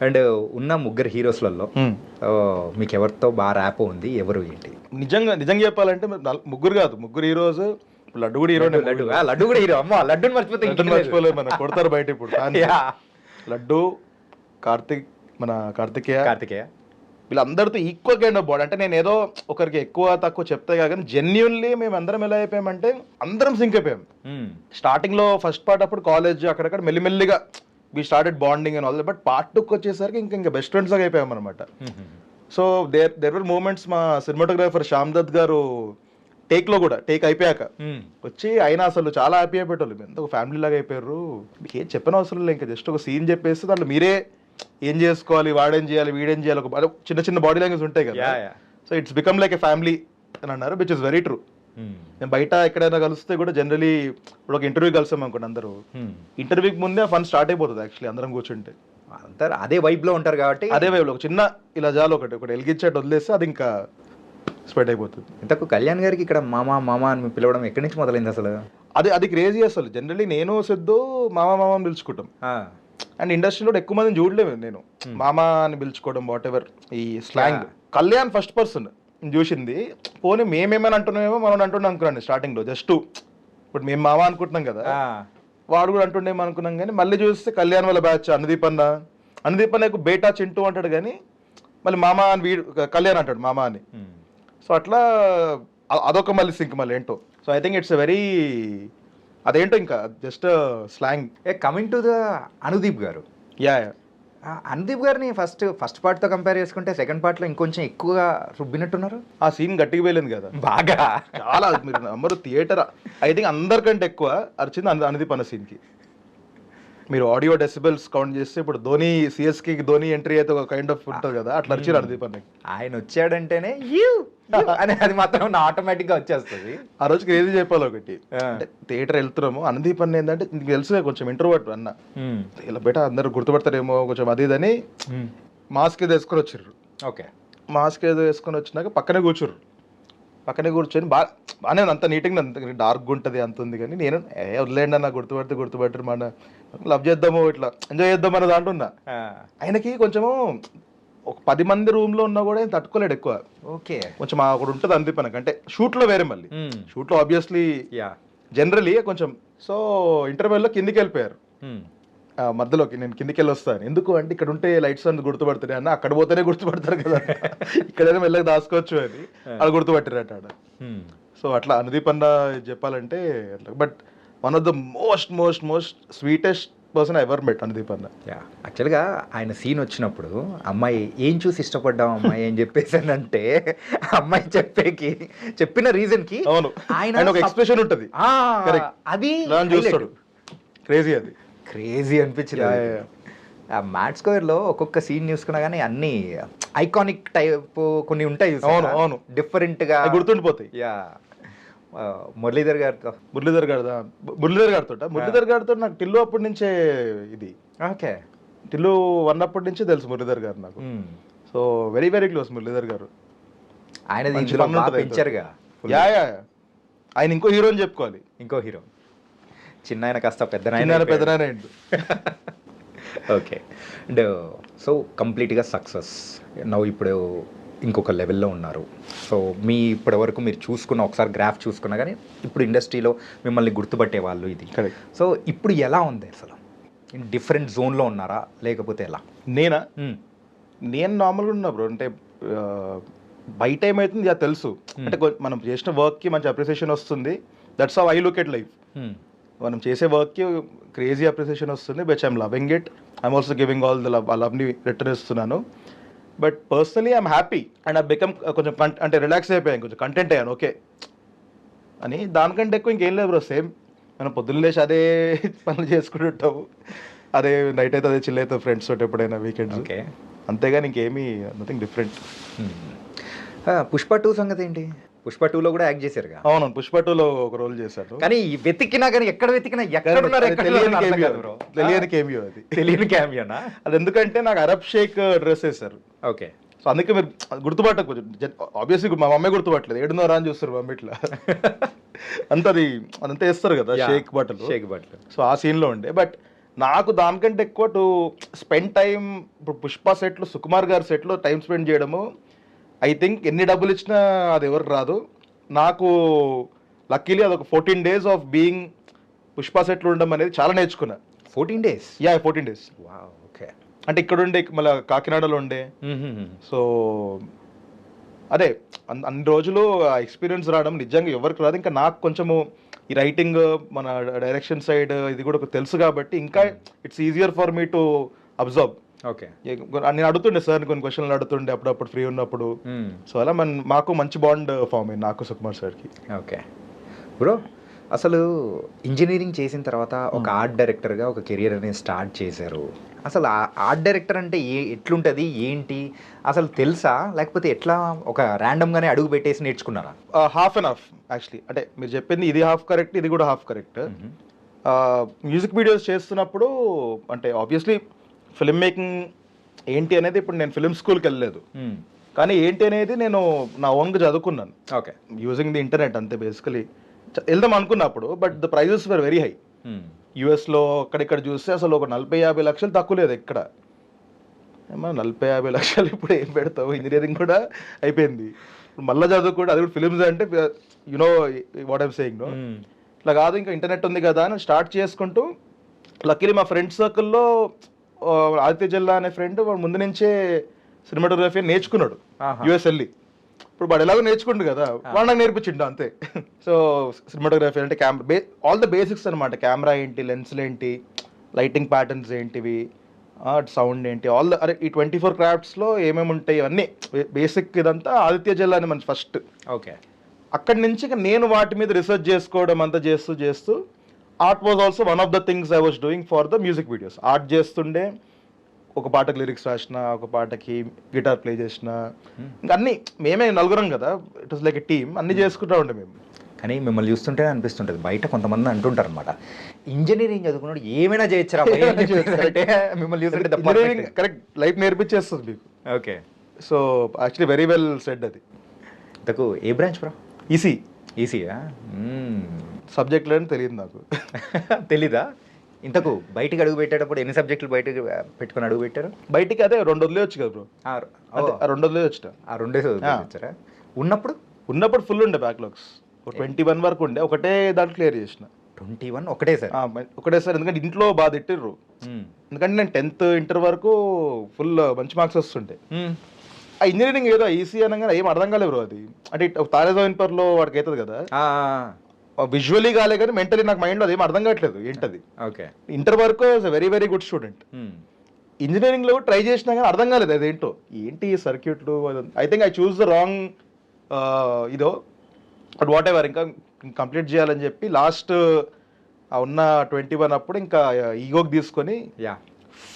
And ఉన్న ముగ్గురు హీరోస్లలో మీకు ఎవరితో బాగా ర్యాప్ ఉంది, ఎవరు ఏంటి? నిజంగా చెప్పాలంటే ముగ్గురు కాదు, ముగ్గురు హీరోస్. లడ్డు కూడా హీరో. లడ్డు కూడా హీరో. అమ్మ, లడ్డుని మర్చిపోలేదు, మనం కొడతారు బయట ఇప్పుడు. లడ్డు, కార్తికేయ వీళ్ళందరితో ఈక్వల్ కైండ్ ఆఫ్ బాడీ. అంటే నేను ఏదో ఒకరికి ఎక్కువ తక్కువ చెప్తే కానీ జెన్యున్లీ మేము అందరం ఎలా అయిపోయామంటే అందరం సింక్ అయిపోయాం. స్టార్టింగ్ లో ఫస్ట్ పార్ట్ అప్పుడు కాలేజ్ అక్కడక్కడ మెల్లిమెల్లిగా we started bonding and all. But part 2కి వచ్చేసరికి ఇంకా బెస్ట్ ఫ్రెండ్స్ లాగా అయిపోయాం అనమాట. సో దేర్ వర్ మూమెంట్స్, మా సినిమాటోగ్రాఫర్ శ్యామ్ దత్ గారు టేక్ అయిపోయాక వచ్చి అయినా అసలు చాలా హ్యాపీ అయిపోయేటోళ్ళు, ఎంత ఒక ఫ్యామిలీ లాగా అయిపోయారు, మీకు ఏం చెప్పిన అవసరం లేదు, ఇంకా జస్ట్ ఒక సీన్ చెప్పేసి దాంట్లో మీరే ఏం చేసుకోవాలి, వాడేం చేయాలి, వీడేం చేయాలి, ఒక చిన్న బాడీ లాంగ్వేజ్ ఉంటాయి కదా. So it's become like a family అని అన్నారు, విచ్ ఇస్ వెరీ ట్రూ. నేను బయట ఎక్కడైనా కలిస్తే కూడా జనరలీ ఇప్పుడు ఒక ఇంటర్వ్యూ కలిసాం అనుకోండి, అందరూ ఇంటర్వ్యూకి ముందే ఫన్ స్టార్ట్ అయిపోతుంది యాక్చువల్లీ అందరం కూర్చుంటే. అంతా అదే వైబ్ లో ఉంటారు కాబట్టి అదే వైబ్ లో ఒక చిన్న ఇలా జాలు ఒకటి ఎలిగించేట్టు వదిలేస్తే అది ఇంకా స్ప్రెడ్ అయిపోతుంది. ఇంతకు కళ్యాణ్ గారికి ఇక్కడ మామ అని పిలవడం ఎక్కడి నుంచి మొదలైంది అసలు? అది క్రేజీ అసలు. జనరలీ నేను సిద్ధు మామ అని పిలుచుకుంటాం. అండ్ ఇండస్ట్రీలో ఎక్కువ మందిని చూడలేము నేను మామ అని పిలుచుకోవడం, వాట్ ఎవర్ ఈ స్లాంగ్. కళ్యాణ్ ఫస్ట్ పర్సన్ చూసింది. పోనీ మేమేమని అంటున్నామేమో మనం అంటున్నాం అనుకున్నాను స్టార్టింగ్ లో. జస్ట్ ఇప్పుడు మేము మామ అనుకుంటున్నాం కదా, వాడు కూడా అంటుండేమో అనుకున్నాం. కానీ మళ్ళీ చూస్తే కళ్యాణ్ వాళ్ళ బ్యాచ్ అనుదీప్ అన్నకు బేటా చింటూ అంటాడు, కానీ మళ్ళీ మామ అని కళ్యాణ్ అంటాడు మామ అని. సో అట్లా అదొక మళ్ళీ సింక్ మళ్ళీ ఏంటో. So I think it's very అదేంటో ఇంకా just slang. Coming to the Anudeep గారు, అనుదీప్ గారిని ఫస్ట్ పార్ట్తో కంపేర్ చేసుకుంటే సెకండ్ పార్ట్లో ఇంకొంచెం ఎక్కువగా రుబ్బినట్టున్నారు. ఆ సీన్ గట్టిగా పోయలేదు కదా బాగా, చాలా. మీరు నమ్మరు, థియేటర్ ఐ థింక్ అందరికంటే ఎక్కువ అరిచింది అనుదీప్ అన్న సీన్కి. మీరు ఆడియో డెసిబెల్స్ కౌంట్ చేస్తే ఇప్పుడు ధోని సిఎస్కి ధోని ఎంట్రీ అయితే ఒక కైండ్ ఆఫ్ ఉంటుంది కదా, అట్లా అరిచారు అనుదీప్ అన్నకి. ఆయన వచ్చాడంటేనే అని అది మాత్రం ఆటోమేటిక్ గా వచ్చేస్తుంది. ఆ రోజు క్రేజీ చెప్పాలి ఒకటి, థియేటర్ వెళ్తున్నాము, అనుదీప్ అన్న ఏంటంటే నీకు తెలుసు కొంచెం ఇంట్రోవర్ట్ అన్న, ఇలా బయట అందరు గుర్తుపడతారేమో కొంచెం అది ఇదని మాస్క్ ఏదో వేసుకొని వచ్చారు. ఓకే, మాస్క్ ఏదో వేసుకొని వచ్చినాక పక్కనే కూర్చొని బాగానే అంత నీట్గా అంత డార్క్గా ఉంటుంది అంత ఉంది. కానీ నేను వదిలేండి అన్న, గుర్తుపట్టారు మన లవ్ చేద్దాము, ఇట్లా ఎంజాయ్ చేద్దాం అన్న దాంట్లో ఉన్నా. ఆయనకి కొంచెము ఒక 10 మంది రూమ్లో ఉన్నా కూడా ఏం తట్టుకోలేడు ఎక్కువ. ఓకే. కొంచెం ఒకటి ఉంటుంది అందిపనకు, అంటే షూట్లో వేరే మళ్ళీ. షూట్లో ఆబ్వియస్లీ యా. జనరలీ కొంచెం. సో ఇంటర్వెల్లో కిందికి వెళ్ళిపోయారు. మధ్యలోకి నేను కిందికి వెళ్ళి వస్తాను. ఎందుకు అంటే ఇక్కడ ఉంటే లైట్స్ అని గుర్తుపడుతున్నాయి అన్న, అక్కడ పోతేనే గుర్తుపడతారు కదా, ఇక్కడైనా మెల్లగా దాచుకోవచ్చు అని అక్కడ గుర్తుపట్టిరట ఆడ. సో అట్లా అనుదీప్ అన్న చెప్పాలంటే అట్లా. But one of the most sweetest person I ever met Anudeep అన్న. యాక్చువల్గా ఆయన సీన్ వచ్చినప్పుడు అమ్మాయి ఏం చూసి ఇష్టపడ్డాం అమ్మాయి అని చెప్పేసానంటే అమ్మాయి చెప్పిన రీజన్కి అవును ఆయన ఒక ఎక్స్ప్రెషన్ ఉంటుంది, అది చూస్తాడు. క్రేజీ అనిపించింది. ఆ మ్యాట్ స్క్వేర్లో ఒక్కొక్క సీన్ చూసుకున్నా కానీ అన్ని ఐకానిక్ టైప్ కొన్ని ఉంటాయి, అవును డిఫరెంట్గా గుర్తుండిపోతాయి. యా. మురళీధర్ గారితో నాకు టిల్లు అప్పటి నుంచే ఇది. ఓకే. టిల్లు 1 అప్పటి నుంచి తెలుసు మురళీధర్ గారు నాకు. So very very close Muralidhar గారు. ఆయన పెంచారుగా. ఆయన ఇంకో హీరో అని చెప్పుకోవాలి. ఇంకో హీరో చిన్న ఆయన కాస్త పెద్దనాయన. ఓకే. అండ్ సో కంప్లీట్గా సక్సెస్ నవ్వు ఇప్పుడు ఇంకొక లెవెల్లో ఉన్నారు. సో మీ ఇప్పటి వరకు మీరు చూసుకున్న ఒకసారి గ్రాఫ్ చూసుకున్నా కానీ ఇప్పుడు ఇండస్ట్రీలో మిమ్మల్ని గుర్తుపట్టే వాళ్ళు ఇది. సో ఇప్పుడు ఎలా ఉంది అసలు? డిఫరెంట్ జోన్లో ఉన్నారా లేకపోతే ఎలా? నేను నార్మల్గా ఉన్నా బ్రో. అంటే బయట ఏమవుతుంది అది తెలుసు. అంటే మనం చేసిన వర్క్కి మంచి అప్రిసియేషన్ వస్తుంది. That's how I look at life. మనం చేసే వర్క్కి క్రేజీ అప్రిసియేషన్ వస్తుంది, but I'm loving it. I'm also giving all the లవ్ని రిటర్న్ ఇస్తున్నాను. But personally I'm happy and I become కొంచెం అంటే రిలాక్స్ అయిపోయాను, కొంచెం కంటెంట్ అయ్యాను ఓకే అని. దానికంటే ఎక్కువ ఇంకేం లేదు బ్రో. సేమ్ మనం పొద్దున్న లేచి అదే పనులు చేసుకుంటుంటాము, అదే నైట్ అయితే అదే చిల్ అవుతాం ఫ్రెండ్స్ తోటి ఎప్పుడైనా వీకెండ్స్. ఓకే. అంతేగాని ఇంకేమీ నథింగ్ డిఫరెంట్. పుష్ప 2 సంగతి ఏంటి? పుష్ప 2లో కూడా యాక్ట్ చేశారుగా. అవును, పుష్ప 2లో ఒక రోల్ చేశారు. కానీ వెతికినా కానీ ఎక్కడ వెతికినా తెలియని క్యామియోనా అది? ఎందుకంటే నాకు అరబ్ షేక్ డ్రెస్ వేశారు. ఓకే. సో అందుకే మీరు గుర్తుపట్టకు. ఆబ్వియస్లీ మా మమ్మీ గుర్తుపట్టలేదు, 7:30 అని చూస్తారు మమ్మీ ఇట్లా అంతది అదంతా వేస్తారు కదా షేక్ బట్టలు. సో ఆ సీన్లో ఉండే. బట్ నాకు దానికంటే ఎక్కువ టు స్పెండ్ టైం, ఇప్పుడు పుష్ప సెట్లో సుకుమార్ గారి సెట్లో టైం స్పెండ్ చేయడము, ఐ థింక్ ఎన్ని డబ్బులు ఇచ్చినా అది ఎవరికి రాదు. నాకు లక్కీలీ అదొక 14 days ఆఫ్ బీయింగ్ పుష్ప సెట్లో ఉండడం అనేది చాలా నేర్చుకున్నా. 14 days? 14 days. ఓకే. అంటే ఇక్కడ ఉండే మళ్ళీ కాకినాడలో ఉండే. సో అదే అన్ని రోజులు ఆ ఎక్స్పీరియన్స్ రావడం నిజంగా ఎవరికి రాదు. ఇంకా నాకు కొంచెము ఈ రైటింగ్, మన డైరెక్షన్ సైడ్ ఇది కూడా తెలుసు కాబట్టి ఇంకా it's easier for me to observe. Okay. నేను అడుగుతుండే సార్ కొన్ని క్వశ్చన్లు అడుగుతుండే అప్పుడప్పుడు ఫ్రీ ఉన్నప్పుడు. సో అలా మాకు మంచి బాండ్ ఫామ్ అయింది నాకు సుకుమార్ సార్కి. Okay bro. అసలు ఇంజనీరింగ్ చేసిన తర్వాత ఒక ఆర్ట్ డైరెక్టర్గా ఒక కెరియర్ అనేది స్టార్ట్ చేశారు. అసలు ఆర్ట్ డైరెక్టర్ అంటే ఎట్లుంటుంది ఏంటి అసలు తెలుసా, లేకపోతే ఎట్లా ఒక ర్యాండమ్గానే అడుగు పెట్టేసి నేర్చుకున్నారా? Half and half actually. అంటే మీరు చెప్పింది ఇది హాఫ్ కరెక్ట్, ఇది కూడా హాఫ్ కరెక్ట్. మ్యూజిక్ వీడియోస్ చేస్తున్నప్పుడు అంటే ఆబ్వియస్లీ ఫిల్మ్ మేకింగ్ ఏంటి అనేది ఇప్పుడు నేను ఫిల్మ్ స్కూల్కి వెళ్ళలేదు, కానీ ఏంటి అనేది నేను నా ఓన్గా చదువుకున్నాను. ఓకే. యూజింగ్ ది ఇంటర్నెట్ అంతే బేసికలీ వెళ్దాం అనుకున్నప్పుడు. But the prices were very high. యూఎస్లో అక్కడిక్కడ చూస్తే అసలు ఒక 40-50 లక్షలు తక్కువ లేదు ఎక్కడ. ఏమో 40-50 లక్షలు ఇప్పుడు ఏం పెడతావు? ఇంజనీరింగ్ కూడా అయిపోయింది, మళ్ళీ చదువుకుంటే అది కూడా ఫిలిమ్స్ అంటే యునో వాట్ ఐమ్ సేయింగ్. ఇట్లా కాదు, ఇంకా ఇంటర్నెట్ ఉంది కదా అని స్టార్ట్ చేసుకుంటూ లక్కీలీ మా ఫ్రెండ్ సర్కిల్లో ఆదిత్య జిల్లా అనే ఫ్రెండ్ ముందు నుంచే సినిమాటోగ్రఫీ నేర్చుకున్నాడు యూఎస్ వెళ్ళి. ఇప్పుడు వాడు ఎలాగో నేర్చుకుంటు కదా, వాడు నాకు నేర్పించిండు అంతే. సో సినిమాటోగ్రఫీ అంటే కెమెరా ఆల్ ద బేసిక్స్ అనమాట. కెమెరా ఏంటి, లెన్స్లు ఏంటి, లైటింగ్ ప్యాటర్న్స్ ఏంటివి, సౌండ్ ఏంటి, ఆల్ ద ఈ 24 క్రాఫ్ట్స్లో ఏమేమి ఉంటాయి అన్నీ బేసిక్ ఇదంతా ఆదిత్య జిల్లా అని మన ఫస్ట్. ఓకే. అక్కడి నుంచి నేను వాటి మీద రీసెర్చ్ చేసుకోవడం అంతా చేస్తూ art was also one of the things I was doing for the music videos. Art చేస్తుండే, ఒక పాటకి లిరిక్స్ రాసిన, ఒక పాటకి గిటార్ ప్లే చేసిన, ఇంకా అన్నీ మేమే నలుగురం కదా, it was like a team, అన్నీ చేసుకుంటా ఉండే మేము. కానీ మిమ్మల్ని చూస్తుంటేనే అనిపిస్తుంటుంది, బయట కొంతమంది అంటుంటారు అనమాట, ఇంజనీరింగ్ చదువుకున్నాడు ఏమైనా చేయొచ్చురా మిమ్మల్ని చూస్తుంటే. కరెక్ట్, లైఫ్ నేర్పించేస్తుంది మీకు. Okay. So actually very well said. అది ఇంతకు ఏ బ్రాంచ్ బ్రో? ఈసీ. ఈసీయా? సబ్జెక్ట్లో తెలియదు నాకు. తెలీదా? ఇంతకు బయటికి అడుగు పెట్టేటప్పుడు ఎన్ని సబ్జెక్టులు బయటకు పెట్టుకొని అడుగు పెట్టారు? బయటికి అదే 2 వదిలేయచ్చు కదా బ్రో, ఓ, ఆ 2 వదిలేయచ్చుట. ఆ రెండే వచ్చారా? ఉన్నప్పుడు ఫుల్ ఉండే బ్యాక్లాగ్స్, 21 వరకు ఉండే, ఒకటే దాంట్లో క్లియర్ చేసిన. 21 ఒకటేసారి? ఒకటేసారి, ఎందుకంటే ఇంట్లో బాగా తిట్టిర్రు. ఎందుకంటే నేను 10th ఇంటర్ వరకు ఫుల్ మంచి మార్క్స్ వస్తుంటే, ఆ ఇంజనీరింగ్ ఏదో ఈసీ అనగానే ఏం అర్థం కాలేదు బ్రో. అది అంటే తారేజావిన్పర్లో వాడికి అవుతుంది కదా, విజువలీ కాలే కానీ మెంటలీ నాకు మైండ్లో అదేం అర్థం కావట్లేదు ఏంటది. ఓకే. ఇంటర్ వరకు వెరీ వెరీ గుడ్ స్టూడెంట్, ఇంజనీరింగ్లో ట్రై చేసినా కానీ అర్థం కాలేదు అదేంటో, ఏంటి సర్క్యూట్లు. I think I choose the wrong ఇదో, బట్ వాట్ ఎవర్, ఇంకా కంప్లీట్ చేయాలని చెప్పి లాస్ట్ ఉన్న 21 అప్పుడు ఇంకా ఈగోకి తీసుకొని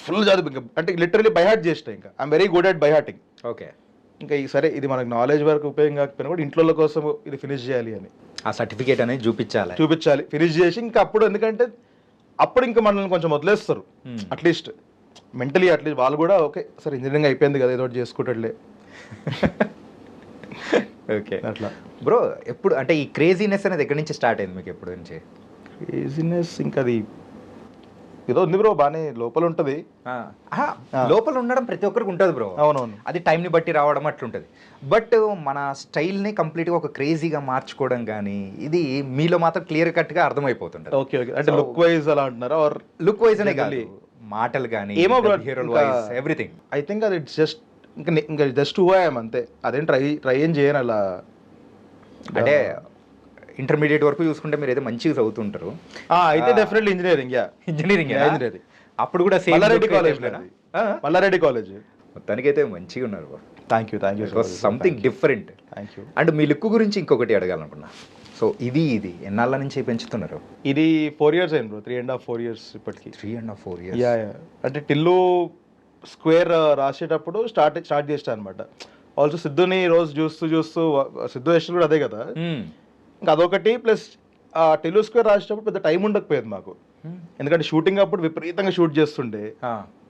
ఫుల్ చదువు, ఇంకా అంటే లిటరలీ బైహార్ట్ చేసిన. ఇంకా I'm very good at by hearting. Okay. ఇంకా ఈ సరే ఇది మనకు నాలెడ్జ్ వరకు ఉపయోగం కాకపోయినా కూడా ఇంట్లో కోసం ఇది ఫినిష్ చేయాలి అని, ఆ సర్టిఫికేట్ అనేది చూపించాలి, ఫినిష్ చేసి ఇంకా అప్పుడు, ఎందుకంటే అప్పుడు ఇంకా మనల్ని కొంచెం వదిలేస్తారు అట్లీస్ట్ మెంటలీ, అట్లీస్ట్ వాళ్ళు కూడా ఓకే సరే ఇంజనీరింగ్ అయిపోయింది కదా ఏదో చేసుకుంటాడులే. ఓకే. అట్లా బ్రో, ఎప్పుడు అంటే ఈ క్రేజీనెస్ అనేది ఎక్కడి నుంచి స్టార్ట్ అయింది మీకు? ఎప్పుడు నుంచి క్రేజీనెస్? ఇంకా అది ఏదో ఉంది బ్రో, బాగానే లోపల ఉంటుంది. లోపల ఉండడం ప్రతి ఒక్కరికి ఉంటుంది బ్రో. అవునవును, అది టైంని బట్టి రావడం అట్లుంటుంది. బట్ మన స్టైల్ని కంప్లీట్గా ఒక క్రేజీగా మార్చుకోవడం కానీ ఇది మీలో మాత్రం క్లియర్ కట్గా అర్థమైపోతుంటుంది. Okay okay. అంటే లుక్ వైజ్ అలా అంటున్నారా? ఆర్ లుక్ వైజ్ అనే కాదు, మాటలు కానీ, ఏమో hero voice, everything. I think అది ఇట్స్ జస్ట్ ఇంకా జస్ట్ హూ ఐఎమ్ అంతే. అదేం ట్రై ఏం చేయను అలా. అంటే ఇంటర్మీడియట్ వరకు చూసుకుంటే మీరు అయితే మంచిగా చదువుతుంటారు అయితే డెఫినెట్లీ ఇంజనీరింగ్. అప్పుడు కూడా మల్లారెడ్డి కాలేజ్, మల్లారెడ్డి కాలేజ్. మొత్తానికైతే మంచిగా ఉన్నారు. Thank you something different. Thank you. And me look గురించి ఇంకొకటి అడగాలనుకున్నా. సో ఇది ఎన్నాళ్ళ నుంచి పెంచుతున్నారు? ఇది 4 years అయింది బ్రో, 3.5-4 years ఇప్పటికి. 3.5-4 years. యా. అంటే టిల్లు స్క్వేర్ రాసేటప్పుడు స్టార్ట్ చేస్తాను అనమాట. ఆల్సో సిద్ధుని రోజు చూస్తూ సిద్ధు యశ్లు కూడా అదే కదా, ఇంకా అదొకటి. ప్లస్ టిల్లు స్క్వేర్ రాసేటప్పుడు పెద్ద టైం ఉండకపోయేది మాకు, ఎందుకంటే షూటింగ్ అప్పుడు విపరీతంగా షూట్ చేస్తుండే,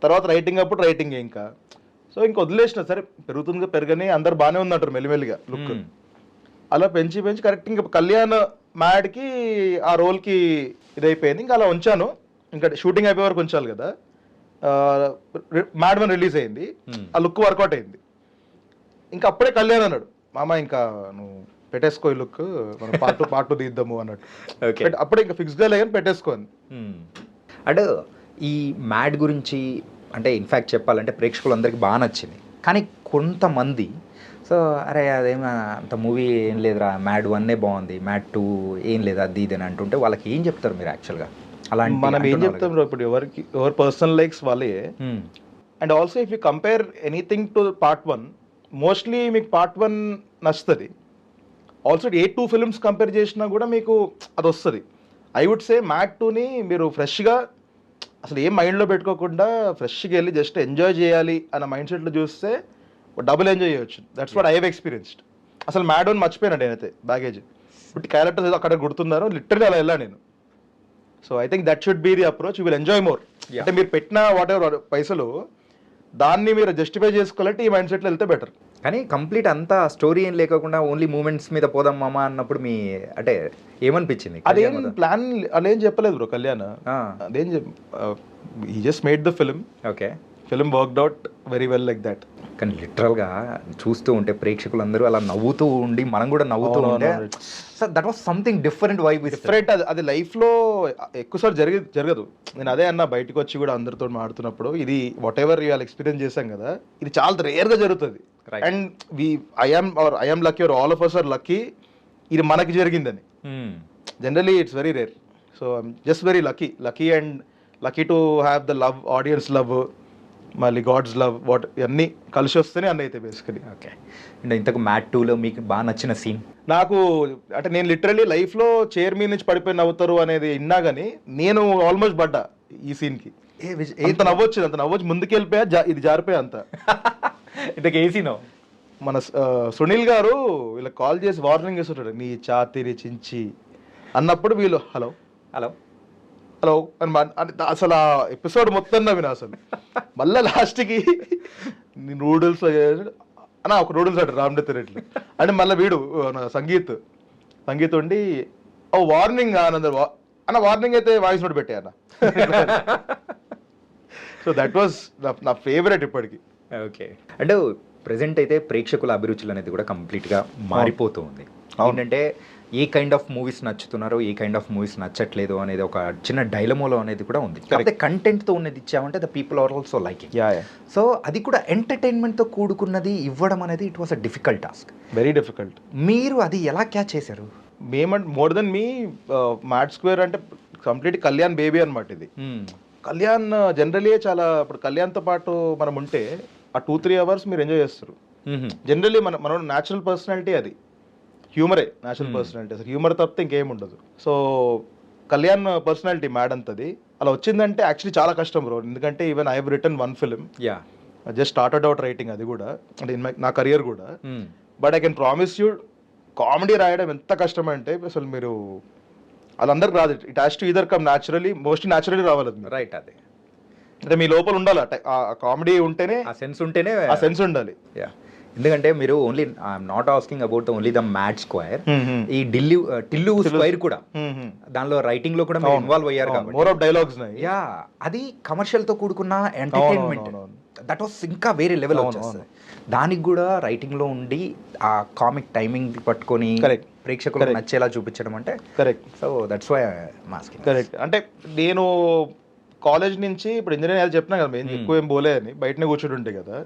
తర్వాత రైటింగ్ అప్పుడు రైటింగ్ ఇంకా. సో ఇంకా వదిలేసిన, సరే పెరుగుతుంది పెరగని, అందరు బాగానే ఉందంటారు మెల్లిమెల్లిగా లుక్. అలా పెంచి కరెక్ట్ ఇంకా కళ్యాణ్ మ్యాడ్కి ఆ రోల్కి ఇదైపోయింది. ఇంకా అలా ఉంచాను, ఇంకా షూటింగ్ అయిపోయే వరకు ఉంచాలి కదా. మ్యాడ్ 1 రిలీజ్ అయింది, ఆ లుక్ వర్కౌట్ అయింది. ఇంకా అప్పుడే కళ్యాణ్ అన్నాడు, మామ ఇంకా నువ్వు పెట్టేసుకో ఈ లుక్, మనం పార్ట్ 2 తీద్దాము అన్నట్టు. అప్పుడే ఇంకా ఫిక్స్గా లేదని పెట్టేసుకోండి. అంటే ఈ మ్యాడ్ గురించి అంటే ఇన్ఫ్యాక్ట్ చెప్పాలంటే ప్రేక్షకులందరికీ బాగా నచ్చింది. కానీ కొంతమంది సో అరే అదేమో అంత మూవీ ఏం లేదురా, మ్యాడ్ 1 బాగుంది, మ్యాడ్ 2 ఏం లేదు అది ఇది అని అంటుంటే వాళ్ళకి ఏం చెప్తారు మీరు యాక్చువల్గా? అలా మనం ఏం చెప్తాం ఇప్పుడు, ఎవరి పర్సనల్ లైక్స్ వాళ్ళే. And also if you compare anything to part 1, mostly మీకు పార్ట్ 1 నచ్చుతుంది. ఆల్సో ఏ 2 ఫిల్మ్స్ కంపేర్ చేసినా కూడా మీకు అది వస్తుంది. ఐ వుడ్ సే మ్యాడ్ 2ని మీరు ఫ్రెష్గా అసలు ఏం మైండ్లో పెట్టుకోకుండా ఫ్రెష్గా వెళ్ళి జస్ట్ ఎంజాయ్ చేయాలి అన్న మైండ్ సెట్లో చూస్తే డబుల్ ఎంజాయ్ చేయొచ్చు. That's what I have experienced. అసలు మ్యాడ్ 1 మర్చిపోయినా నేనైతే బ్యాగేజ్, బట్ క్యారెక్టర్స్ అక్కడ గుర్తున్నారు, లిటరలీ అలా వెళ్ళా నేను. So I think that should be the approach, you will enjoy more. అంటే మీరు పెట్టిన వాట్ ఎవర్ పైసలు దాన్ని మీరు జస్టిఫై చేసుకోవాలంటే ఈ మైండ్ సెట్లో వెళ్తే బెటర్. కానీ కంప్లీట్ అంతా స్టోరీ ఏం లేకుండా ఓన్లీ మూమెంట్స్ మీద పోదాం మామ అన్నప్పుడు మీ అంటే ఏమనిపించింది? అదేం ప్లాన్ అలా ఏం చెప్పలేదు బ్రో కళ్యాణ్. అదేం he just made the film. Okay. Film worked out very well like that. కానీ లిటరల్గా చూస్తూ ఉంటే ప్రేక్షకులందరూ అలా నవ్వుతూ ఉండి మనం కూడా నవ్వుతూ ఉంటే so that was something different vibe. Different. అది లైఫ్లో ఎక్కువసారి జరగదు. నేను అదే అన్న, బయటకు వచ్చి కూడా అందరితో మాడుతున్నప్పుడు ఇది వాట్ ఎవర్ ఇవాళ ఎక్స్పీరియన్స్ చేశాం కదా, ఇది చాలా రేర్గా జరుగుతుంది. And I'm lucky are all of us are lucky ఇది మనకి జరిగిందని. Generally it's very rare. So I'm just very lucky and lucky to have the love, audience love, మళ్ళీ గాడ్స్ లవ్, వాట్ ఇవన్నీ కలిసి వస్తేనే అన్నీ అయితే బేసికలీ. ఓకే. అంటే ఇంతకు మ్యాడ్ 2లో మీకు బాగా నచ్చిన సీన్? నాకు అంటే నేను లిటరలీ లైఫ్లో చైర్ మీద నుంచి పడిపోయి నవ్వుతారు అనేది విన్నా కానీ నేను ఆల్మోస్ట్ పడ్డా ఈ సీన్కి. అంత నవ్వొచ్చు ముందుకు వెళ్ళిపోయా, ఇది జారిపోయా అంత. ఇంతకు ఏ సీనో? మన సునీల్ గారు వీళ్ళకి కాల్ చేసి వార్నింగ్ ఇస్తుంటాడు, నీ ఛాతీని చించి అన్నప్పుడు వీళ్ళు హలో అని అసలు ఆ ఎపిసోడ్ మొత్తం నవ్విన అసలు. మళ్ళీ లాస్ట్కి నూడిల్స్ అన్న ఒక నూడిల్స్ అంటారు రామ్డెత్ రెడ్లు అంటే మళ్ళీ వీడు సంగీత్ ఉండి ఓ వార్నింగ్ అనందరు అన్న వార్నింగ్ అయితే వాయిస్ నోట్ పెట్టే అన్న. సో దట్ వాస్ నా ఫేవరెట్ ఇప్పటికి. ఓకే. అంటే ప్రెసెంట్ అయితే ప్రేక్షకుల అభిరుచులు అనేది కూడా కంప్లీట్గా మారిపోతూ ఉంది. ఏంటంటే ఏ కైండ్ ఆఫ్ మూవీస్ నచ్చుతున్నారో ఏ కైండ్ ఆఫ్ మూవీస్ నచ్చట్లేదు అనేది ఒక చిన్న డైలమోలో అనేది కూడా ఉంది. కాకపోతే కంటెంట్తో ఉన్నది ఇచ్చామంటే the people are also liking. So అది కూడా ఎంటర్టైన్మెంట్తో కూడుకున్నది ఇవ్వడం అనేది it was a difficult task. Very difficult. మీరు అది ఎలా క్యాచ్ చేశారు? మేమంటే మోర్ దెన్ మీ మ్యాడ్ స్క్వేర్ అంటే కంప్లీట్ కళ్యాణ్ బేబీ అనమాట ఇది. కళ్యాణ్ జనరలీ చాలా ఇప్పుడు కళ్యాణ్తో పాటు మనం ఉంటే ఆ 2-3 అవర్స్ మీరు ఎంజాయ్ చేస్తారు. జనరలీ మన న్యాచురల్ పర్సనాలిటీ అది, హ్యూమరే న్యాచురల్ పర్సనాలిటీ. అసలు హ్యూమర్ తప్పితే ఇంకేం ఉండదు. సో కళ్యాణ్ పర్సనాలిటీ మ్యాడ్ అంతది అలా వచ్చిందంటే యాక్చువల్లీ చాలా కష్టం బ్రో. ఎందుకంటే even I have written 1 film, just started out writing, అది కూడా అంటే నా కెరియర్ కూడా. But I can promise you comedy రాయడం ఎంత కష్టం అంటే అసలు మీరు వాళ్ళందరికి రాదు. It has to either come naturally, mostly naturally రావాలి అది. రైట్. అదే అంటే మీ లోపల ఉండాలి ఆ కామెడీ ఉంటేనే, ఆ సెన్స్ ఉంటేనే, ఆ సెన్స్ ఉండాలి. ఎందుకంటే మీరు only I'm not asking about only the Mad square, ఈ టిల్లు స్క్వేర్ కూడా దానిలో రైటింగ్ లో కూడా మీరు ఇన్వాల్వ్ అయ్యారు కాబట్టి మోర్ ఆఫ్ డైలాగ్స్. యా, అది కమర్షియల్ తో కూడుకున్న ఎంటర్టైన్మెంట్. దట్ వాస్ ఇంకా వేరే లెవెల్ వచ్చేస్తుంది. దానికి కూడా రైటింగ్ లో ఉండి ఆ కామిక్ టైమింగ్ పట్టుకొని ప్రేక్షకులకు నచ్చేలా చూపించడం అంటే correct. So that's why masking. Correct. అంటే నేను కాలేజ్ నుంచి ఇప్పుడు ఇంజనీరింగ్ చెప్పినా కదా, మేము ఎక్కువ ఏం పోలే అని బయటనే కూర్చుంటుంటే ఉంటాయి కదా,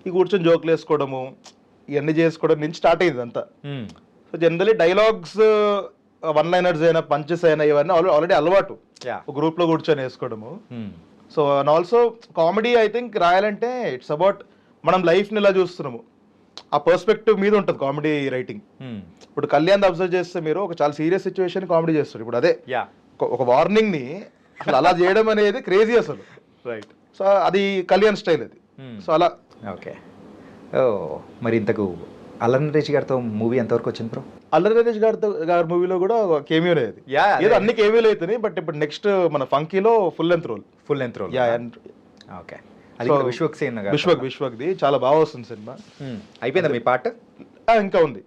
ఈ కూర్చొని జోకులు వేసుకోవడము ఇవన్నీ చేసుకోవడం నుంచి స్టార్ట్ అయింది అంతా. సో జనరలీ డైలాగ్స్ 1-liners అయినా పంచెస్ అయినా ఇవన్నీ ఆల్రెడీ అలవాటు ఒక గ్రూప్ లో కూర్చొని వేసుకోవడము. So and also comedy I think రాయాలంటే ఇట్స్ అబౌట్ మనం లైఫ్ని ఇలా చూస్తున్నాము, ఆ పర్స్పెక్టివ్ మీద ఉంటుంది కామెడీ రైటింగ్. ఇప్పుడు కళ్యాణ్ అబ్జర్వ్ చేస్తే మీరు ఒక చాలా సీరియస్ సిచ్యువేషన్ కామెడీ చేస్తారు. ఇప్పుడు అదే ఒక వార్నింగ్ ని అసలు అలా చేయడం అనేది క్రేజీ అసలు. రైట్. సో అది కళ్యాణ్ స్టైల్ అది. సో అలా. ఓకే. మరి ఇంతకు అల్లరి నరేష్ గారితో మూవీ ఎంతవరకు వచ్చింది బ్రో? అల్లరి నరేష్ గారి మూవీలో కూడా కేమియోనే అది. ఏదో అన్ని కేమియోలు అవుతున్నాయి, బట్ ఇప్పుడు నెక్స్ట్ మన ఫంకీలో ఫుల్ లెంత్ రోల్. ఓకే. అది విశ్వక్ది చాలా బాగా వస్తుంది సినిమా. అయిపోయిందా మీ పార్ట్? ఇంకా ఉంది.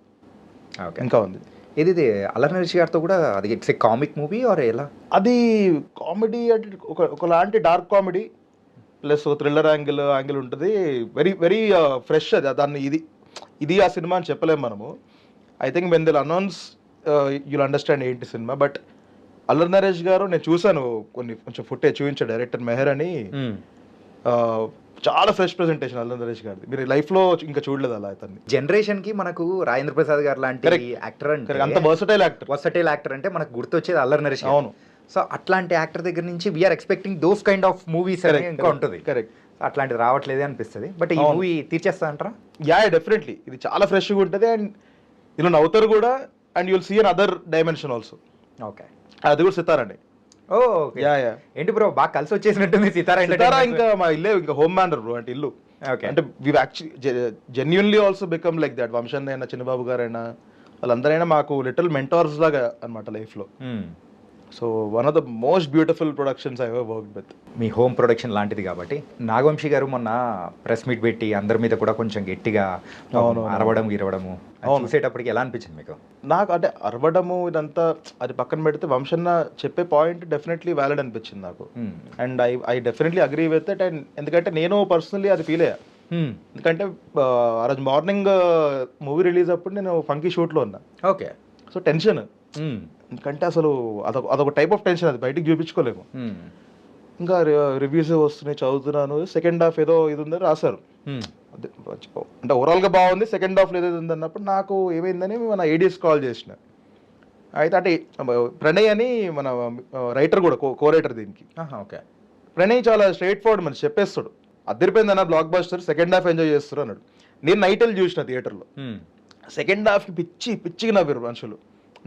ఓకే, ఇంకా ఉంది. ఇది అల్లరి నరేష్ గారితో కూడా అది it's a comic movie or ఎలా? అది కామెడీ అంటే ఒకలాంటి dark comedy plus thriller angle ఉంటుంది. వెరీ వెరీ ఫ్రెష్ అది. దాన్ని ఇది ఆ సినిమా అని చెప్పలేము మనము. I think when they'll announce you'll understand ఏంటి సినిమా. బట్ అల్లరి నరేష్ గారు నేను చూసాను కొంచెం ఫుటేజ్ చూపించాడు డైరెక్టర్ మెహర్ అని. చాలా ఫ్రెష్ ప్రెజెంటేషన్ అల్లరి నరేష్ గారిది. మీరు లైఫ్ లో ఇంకా చూడలేదు అలా. అతన్ని జనరేషన్ కి మనకు రాజేంద్ర ప్రసాద్ గారు లాంటి యాక్టర్ అంటే అంత వర్సటైల్ యాక్టర్ అంటే మనకు గుర్తొచ్చేది అల్లరి నరేష్. అవును. సో అట్లాంటి యాక్టర్ దగ్గర నుంచి we're expecting those kind of movies ఇంకా ఉంటుంది. కరెక్ట్. అట్లాంటిది రావట్లేదే అనిపిస్తుంది. బట్ ఈ మూవీ తీర్చేస్తా అంటారా? డెఫినెట్లీ. ఇది చాలా ఫ్రెష్గా ఉంటుంది అండ్ ఇలా నవ్వుతారు కూడా and you'll see an other dimension also. Okay. అది కూడా సితారండి. ఏంటి బ్రో బాగా కలిసి వచ్చేసినట్టుంది సితారా. ఇంకా మా ఇల్లే ఇంకా హోమ్ మ్యానర్ బ్రో అంటే ఇల్లు. అంటే we actually genuinely also become like that. Vamshan అయినా చిన్నబాబు గారైనా వాళ్ళందరైనా మాకు లిటిల్ మెంటార్స్ లాగా అనమాట లైఫ్లో. So one of the most beautiful productions I have worked with. Me home production లాంటిది కాబట్టి. నాగవంశీ గారు మొన్న ప్రెస్ మీట్ పెట్టి అందరి మీద కూడా కొంచెం గట్టిగా ఇరవడము చూసేటప్పటికి ఎలా అనిపించింది మీకు? నాకు అంటే అరవడము ఇదంతా అది పక్కన పెడితే వంశన్న చెప్పే పాయింట్ డెఫినెట్లీ వ్యాలిడ్ అనిపించింది నాకు. And I definitely agree with it. And ఎందుకంటే నేను పర్సనలీ అది ఫీల్ అయ్యా. ఎందుకంటే ఆ రోజు మార్నింగ్ మూవీ రిలీజ్ అప్పుడు నేను ఫంకీ షూట్లో ఉన్నా. ఓకే. సో టెన్షన్, ఎందుకంటే అసలు అదొక టైప్ ఆఫ్ టెన్షన్, అది బయటికి చూపించుకోలేము. ఇంకా రివ్యూస్ వస్తున్నాయి, చదువుతున్నాను. సెకండ్ హాఫ్ ఏదో ఇది ఉందని రాశారు. అంటే ఓవరాల్గా బాగుంది, సెకండ్ హాఫ్లో ఏదో ఉంది అన్నప్పుడు నాకు ఏమైందని మన ఏడీఎస్ కాల్ చేసిన. అయితే అంటే ప్రణయ్ అని మన రైటర్ కూడా కో రైటర్ దీనికి. ఓకే. ప్రణయ్ చాలా స్ట్రైట్ ఫార్వర్డ్ మనకి చెప్పేస్తాడు. అద్దరిపోయింది అన్న block buster, second half enjoy చేస్తారు అన్నాడు. నేను నైట్ వెళ్ళి చూసిన థియేటర్లో. సెకండ్ హాఫ్కి పిచ్చిగా నవ్వారు మనుషులు.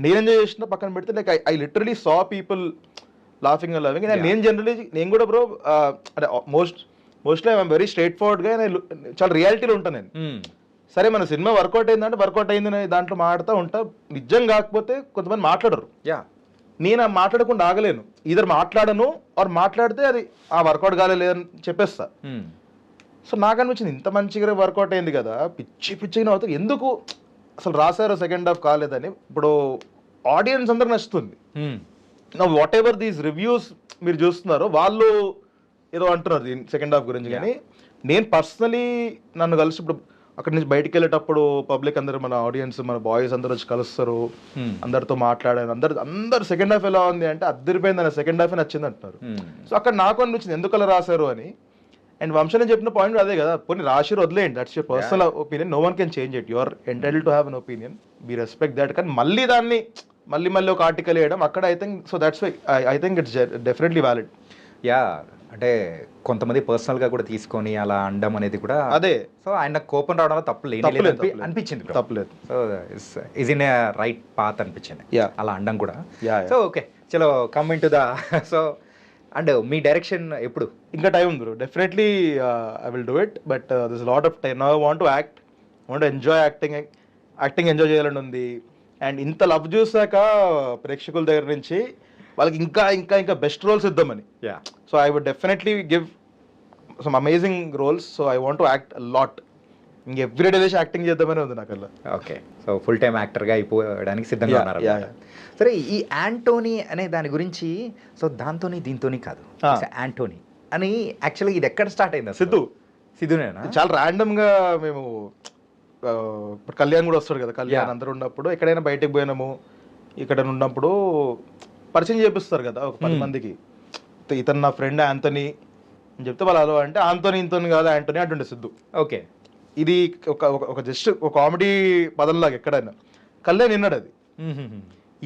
నేను ఎంజాయ్ చేసిన పక్కన పెడితే like I literally saw people laughing and loving. నేను కూడా బ్రో అంటే మోస్ట్లీ ఐఎమ్ వెరీ స్ట్రైట్ ఫార్వర్డ్గా చాలా రియాలిటీలో ఉంటాను నేను. సరే మన సినిమా వర్కౌట్ అయిందంటే వర్కౌట్ అయిందని దాంట్లో మాట్లాడుతూ ఉంటా. నిజం కాకపోతే కొంతమంది మాట్లాడరు. నేను ఆ మాట్లాడకుండా ఆగలేను. ఇద్దరు మాట్లాడను ఆర్ మాట్లాడితే అది ఆ వర్కౌట్ కాలేదని చెప్పేస్తా. సో నాకు అనిపించింది ఇంత మంచిగా వర్కౌట్ అయింది కదా, పిచ్చిగా అవుతుంది, ఎందుకు అసలు రాశారు సెకండ్ హాఫ్ కాలేదని. ఇప్పుడు ఆడియన్స్ అందరికి నచ్చుతుంది. వాట్ ఎవర్ దీస్ రివ్యూస్ మీరు చూస్తున్నారో వాళ్ళు ఏదో అంటున్నారు దీని సెకండ్ హాఫ్ గురించి, కానీ నేను పర్సనలీ నన్ను కలిసి ఇప్పుడు అక్కడి నుంచి బయటికి వెళ్ళేటప్పుడు పబ్లిక్ అందరూ మన ఆడియన్స్ మన బాయ్స్ అందరూ వచ్చి కలుస్తారు, అందరితో మాట్లాడాను, అందరు సెకండ్ హాఫ్ ఎలా ఉంది అంటే అద్దరిపోయింది అన్న సెకండ్ హాఫ్ నచ్చింది అంటున్నారు. సో అక్కడ నాకు అనిపించింది ఎందుకు అలా రాశారు అని. అండ్ వంశనే చెప్పిన పాయింట్ అదే కదా, కొన్ని రాసిరు వదిలేయండి, that's your personal opinion, no one can change it, you are entitled to have an opinion, be respect that. కానీ మళ్ళీ దాన్ని మళ్ళీ ఒక ఆర్టికల్ వేయడం అక్కడ I think so that's why I think it's definitely valid. Yeah అంటే కొంతమంది పర్సనల్గా కూడా తీసుకొని అలా అండం అనేది కూడా అదే. సో ఆయన కోపం రావడంలో తప్పు అనిపించింది, తప్పలేదు. So is in a right path అనిపించింది అలా అండం కూడా. Yeah. సో ఓకే చలో coming to the so and me direction ఎప్పుడు? ఇంకా టైం ఉంది bro, definitely I will do it, but this lot of time. Now I want to act, want to enjoy acting enjoy చేయాలని ఉంది. అండ్ ఇంత లవ్ చూసాక ప్రేక్షకుల దగ్గర నుంచి వాళ్ళకి ఇంకా ఇంకా ఇంకా బెస్ట్ రోల్స్ ఇద్దామని. So I would definitely give some amazing roles. So I want to act lot, ఇంక ఎవ్రీడే లేచి యాక్టింగ్ చేద్దామని ఉంది నాకల్లా. ఓకే సో ఫుల్ టైం యాక్టర్గా అయిపోవడానికి సిద్ధంగా ఉన్నారు. సరే ఈ యాంటోనీ అనే దాని గురించి, సో దాంతోని దీంతోని కాదు, యాంటోనీ అని యాక్చువల్గా ఇది ఎక్కడ స్టార్ట్ అయింది? సిద్ధునేనా? చాలా ర్యాండమ్ గా మేము ఇప్పుడు కళ్యాణ్ కూడా వస్తాడు కదా, కళ్యాణ్ అందరూ ఉన్నప్పుడు ఎక్కడైనా బయటకు పోయినాము, ఇక్కడ ఉన్నప్పుడు పరిచయం చేపిస్తారు కదా ఒక 10 మందికి, ఇతను నా ఫ్రెండ్ యాంటోనీ అని చెప్తే వాళ్ళు అలా అంటే ఆంటోనీ ఇంతోని కాదు యాంటోనీ అంటుండే సిద్ధు. ఓకే ఇది ఒక జస్ట్ ఒక కామెడీ పదంలాగా ఎక్కడైనా. కళ్యాణ్ విన్నాడు అది,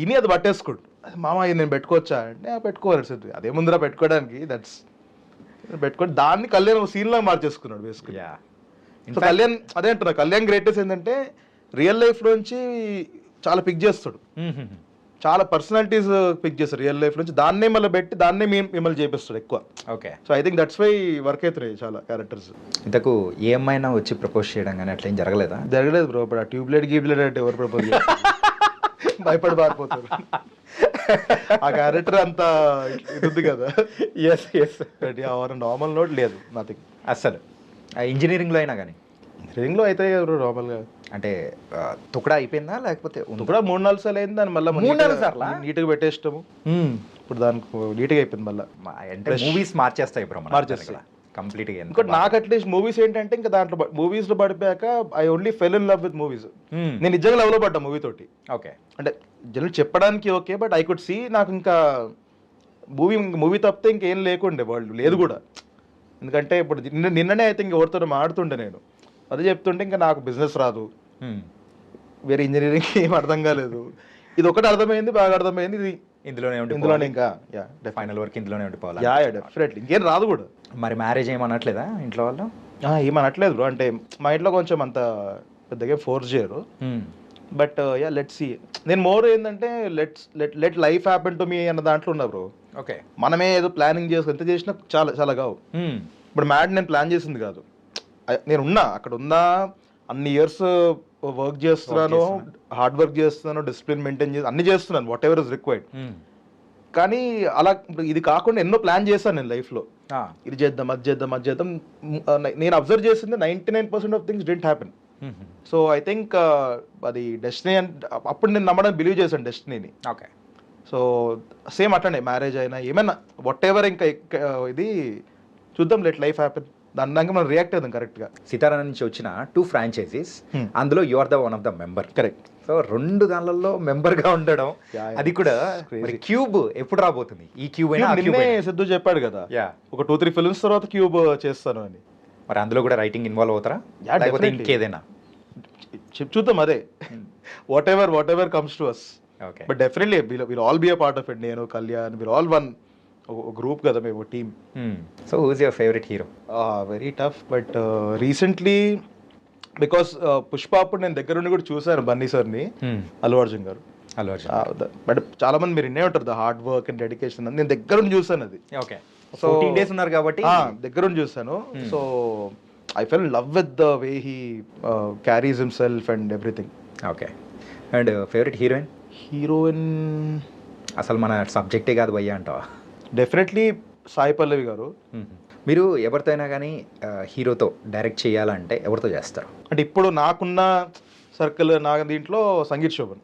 ఇని అది పట్టేసుకోడు, అది మామ ఇది నేను పెట్టుకోవచ్చా అంటే పెట్టుకోవాలి సిద్ధు, అదే ముందర పెట్టుకోవడానికి దట్స్ పెట్టుకోండి. దాన్ని కళ్యాణ్ సీన్ లాగా మార్చేసుకున్నాడు బేసిక్లీ. సో కళ్యాణ్ అదే అంటున్నా, కళ్యాణ్ గ్రేటెస్ట్ ఏంటంటే రియల్ లైఫ్ లోంచి చాలా పిక్ చేస్తాడు, చాలా పర్సనాలిటీస్ పిక్ చేస్తారు రియల్ లైఫ్ నుంచి, దాన్నే మళ్ళీ పెట్టి దాన్నే మిమ్మల్ని చేపిస్తాడు ఎక్కువ. Okay so I think that's why work అవుతున్నాయి చాలా క్యారెక్టర్స్. ఇంతకు ఏమైనా వచ్చి ప్రపోజ్ చేయడం కానీ అట్లా ఏం జరగలేదా? జరగలేదు బ్రో. ఇప్పుడు ఆ ట్యూబ్లైట్ గీబ్లైట్ అంటే ఎవరు ప్రపోజ్ భయపడి పారిపోతారు. ఆ క్యారెక్టర్ అంతా ఇది ఉంది కదా. ఎస్ ఎస్ నార్మల్ నోట్ లేదు నథింగ్ అస్సలు. ఇంజనీరింగ్లో అయినా కానీ ఇంజనీరింగ్లో అయితే బ్రో నార్మల్గా అంటే తుకడా అయిపోయిందా లేకపోతే కూడా 3-4 సార్లు అయింది, దాన్ని మళ్ళీ 3-4 సార్లు నీట్గా పెట్టేస్తాము. ఇప్పుడు దానికి నీట్గా అయిపోయింది మళ్ళీ. అంటే మూవీస్ మార్చేస్తాయి బ్రో, మార్చేస్తాయి కంప్లీట్గా. ఇంకోటి నాకు అట్లీస్ట్ మూవీస్ ఏంటంటే ఇంకా దాంట్లో మూవీస్ లో పడిపోయాక I only fell in love with movies. నేను నిజంగా లవ్ లో పడ్డా మూవీ తోటి. ఓకే అంటే జనరల్ చెప్పడానికి okay, but I could see నాకు ఇంకా మూవీ తప్పితే ఇంకేం లేకుండే వాళ్ళు లేదు కూడా. ఎందుకంటే ఇప్పుడు నిన్ననే అయితే ఇంక ఎవరితో మాడుతుండే నేను, అదే చెప్తుంటే ఇంకా నాకు బిజినెస్ రాదు, వేరే ఇంజనీరింగ్ ఏం అర్థం కాలేదు, ఇది ఒకటి అర్థమైంది, బాగా అర్థమైంది, ఇది ఇందులోనే ఇంకా ఫైనల్ వరకు ఇందులోనే ఉండిపోవాలి. డెఫినెట్లీ ఇంకేం రాదు కూడా. మరి మ్యారేజ్ ఏమనట్లేదా ఇంట్లో వాళ్ళు? ఏమనట్లేదు బ్రో, అంటే మా ఇంట్లో కొంచెం అంత పెద్దగా ఫోర్స్ చేయరు, బట్ యా లెట్స్ సీ. నేను మోర్ ఏంటంటే let life happen to me అన్న దాంట్లో ఉన్నా బ్రో. ఓకే మనమే ఏదో ప్లానింగ్ చేసుకుని ఎంత చేసినా చాలా చాలా కావు. ఇప్పుడు మ్యాడ్ నేను ప్లాన్ చేసింది కాదు, నేను ఉన్నా అక్కడ ఉన్నా అన్ని ఇయర్స్ వర్క్ చేస్తున్నాను, హార్డ్ వర్క్ చేస్తున్నాను, డిసిప్లిన్ మెయింటైన్ చేసి అన్ని చేస్తున్నాను, వాట్ ఎవర్ ఇస్ రిక్వైర్డ్. కానీ అలా ఇది కాకుండా ఎన్నో ప్లాన్ చేశాను నేను లైఫ్లో, ఇది చేద్దాం అది చేద్దాం అది చేద్దాం. నేను అబ్జర్వ్ చేసింది 99% of things didn't happen. So I think అది డెస్టినీ అంటే అప్పుడు నేను నమ్మడానికి బిలీవ్ చేశాను డెస్టినీని. ఓకే సో సేమ్ అట్లనే మ్యారేజ్ అయినా ఏమైనా వాట్ ఎవర్ ఇంకా ఇది చూద్దాం, లెట్ లైఫ్ హ్యాపెన్, దాని దాకా మనం రియాక్ట్ అవుదాం కరెక్ట్గా. సితారా నుంచి వచ్చిన 2 ఫ్రాంచైజీస్, అందులో you are the one of the member. Correct. So 2 దానిలలో మెంబర్గా ఉండడం, అది కూడా క్యూబ్ ఎప్పుడు రాబోతుంది? ఈ క్యూబ్ నిన్నే సిద్ధు చెప్పాడు కదా ఒక 2-3 ఫిల్మ్స్ తర్వాత క్యూబ్ చేస్తాను అని. మరి అందులో కూడా రైటింగ్ ఇన్వాల్వ్ అవుతారా లేకపోతే ఇంకేదైనా? చూద్దాం, అదే whatever comes to us. Okay but definitely will all be a part of it. నేను Kalyan will all one group కదా మేము, team. So who is your favourite hero? Very tough, but recently because Pushpa అప్పుడు నేను దగ్గర నుండి కూడా చూసాను బన్నీ సార్ని, అల్లు అర్జున్ గారు. బట్ చాలా మంది మీరు వినే ఉంటారు the hard work and dedication అని, నేను దగ్గర నుండి చూసాను అది. ఓకే సో 14 days ఉన్నారు కాబట్టి దగ్గర నుండి చూసాను. So I fell love with the way he carries himself and everything. Okay and favourite heroine అసలు మన సబ్జెక్టే కాదు భయ్యా అంటావా? డెఫినెట్లీ సాయి పల్లవి గారు. మీరు ఎవరితో అయినా కానీ హీరోతో డైరెక్ట్ చేయాలంటే ఎవరితో చేస్తారు? అంటే ఇప్పుడు నాకున్న సర్కిల్ నా దీంట్లో సంగీత్ శోభన్.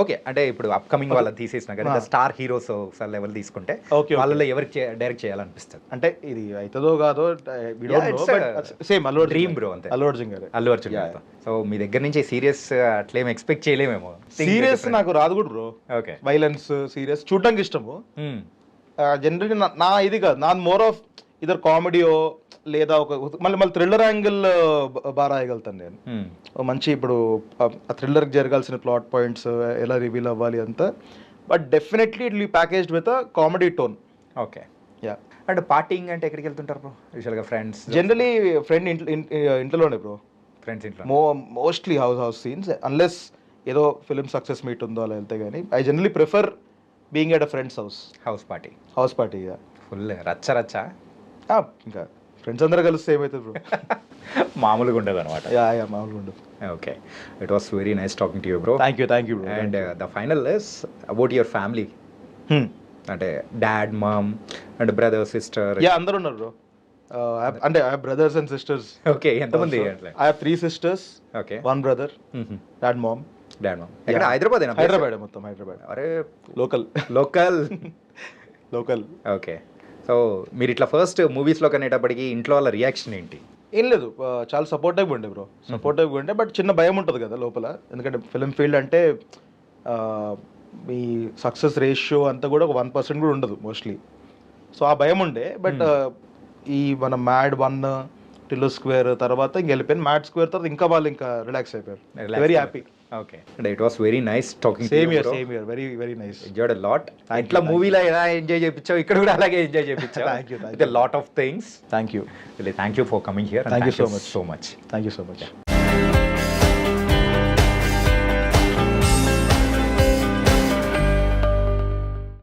ఓకే, అంటే ఇప్పుడు అప్కమింగ్ వాళ్ళని తీసేసిన కదా స్టార్ హీరోస్ ఒకసారి లెవెల్ తీసుకుంటే Okay, వాళ్ళలో ఎవరికి డైరెక్ట్ చేయాలనిపిస్తుంది? అంటే ఇది అవుతుందో కాదో same Allu Arjun dream bro అంతే. అల్లు అర్జున్ గారే. అల్లు అర్జున్ గారితో. సో మీ దగ్గర నుంచి సీరియస్ అట్లేం ఎక్స్పెక్ట్ చేయలేమేమో. సీరియస్ నాకు రాదు కూడా బ్రో. ఓకే. వైలెన్స్ సీరియస్ చూడటానికి ఇష్టము. జనరల్లీ నా ఇది కాదు, నా మోర్ ఆఫ్ ఇద్దరు కామెడీయో లేదా ఒక మళ్ళీ థ్రిల్లర్ యాంగిల్ బాగా రాయగలుగుతాను నేను. ఓ మంచి ఇప్పుడు ఆ థ్రిల్లర్కి జరగాల్సిన ప్లాట్ పాయింట్స్ ఎలా రివీల్ అవ్వాలి అంతా, but definitely it be packaged with a comedy tone. Okay. Yeah. అంటే పార్టీయింగ్ అంటే ఎక్కడికి వెళ్తుంటారు బ్రో యూజువల్గా? ఫ్రెండ్స్? జనరలీ ఫ్రెండ్ ఇంట్లోనే బ్రో. ఫ్రెండ్స్ ఇంట్లో? మోస్ట్లీ హౌస్ సీన్స్, అన్లెస్ ఏదో ఫిలిం సక్సెస్ మీట్ ఉందో అలా వెళ్తే కానీ I generally prefer being at a friends house party. House party. Full రచ్చ రచ్చ. ఇంకా ఫ్రెండ్స్ అందరూ కలిస్తే ఏమవుతుంది బ్రో? మామూలుగా ఉండదు అనమాట. యా మామూలుగా ఉండదు. Okay, it was very nice talking to you bro. Thank you bro. And the final is about your family. అంటే dad, mom and brother, sister? Yeah, అందరూ ఉన్నారు బ్రో. అంటే I have brothers and sisters. Okay, ఎంతమంది? I have 3 sisters. Okay. 1 brother. Dad mom. ఎక్కడ? హైదరాబాద్ మొత్తం హైదరాబాద్. అరే లోకల్. ఓకే. సో మీరు ఇట్లా ఫస్ట్ మూవీస్లోకి అనేటప్పటికి ఇంట్లో వాళ్ళ రియాక్షన్ ఏంటి? ఏం లేదు, చాలా సపోర్టివ్గా ఉండే బ్రో. సపోర్టివ్గా ఉండే, బట్ చిన్న భయం ఉంటుంది కదా లోపల, ఎందుకంటే ఫిలిం ఫీల్డ్ అంటే మీ సక్సెస్ రేషియో అంతా కూడా ఒక 1% కూడా ఉండదు మోస్ట్లీ. సో ఆ భయం ఉండే, బట్ ఈ మన మ్యాడ్ 1, టిల్లు స్క్వేర్ తర్వాత ఇంక వెళ్ళిపోయింది. మ్యాడ్ స్క్వేర్ తర్వాత ఇంకా వాళ్ళు ఇంకా రిలాక్స్ అయిపోయారు. Very happy. Okay. And it was very nice talking. Same year. Very nice. Enjoyed a lot. ఇట్లా మూవీలో ఎలా ఎంజాయ్ చేయించావు, ఇక్కడ కూడా అలాగే ఎంజాయ్ చేయించావు. Thank you. With a lot of things. Thank you for coming here. Thank you so so much. Thank you so much.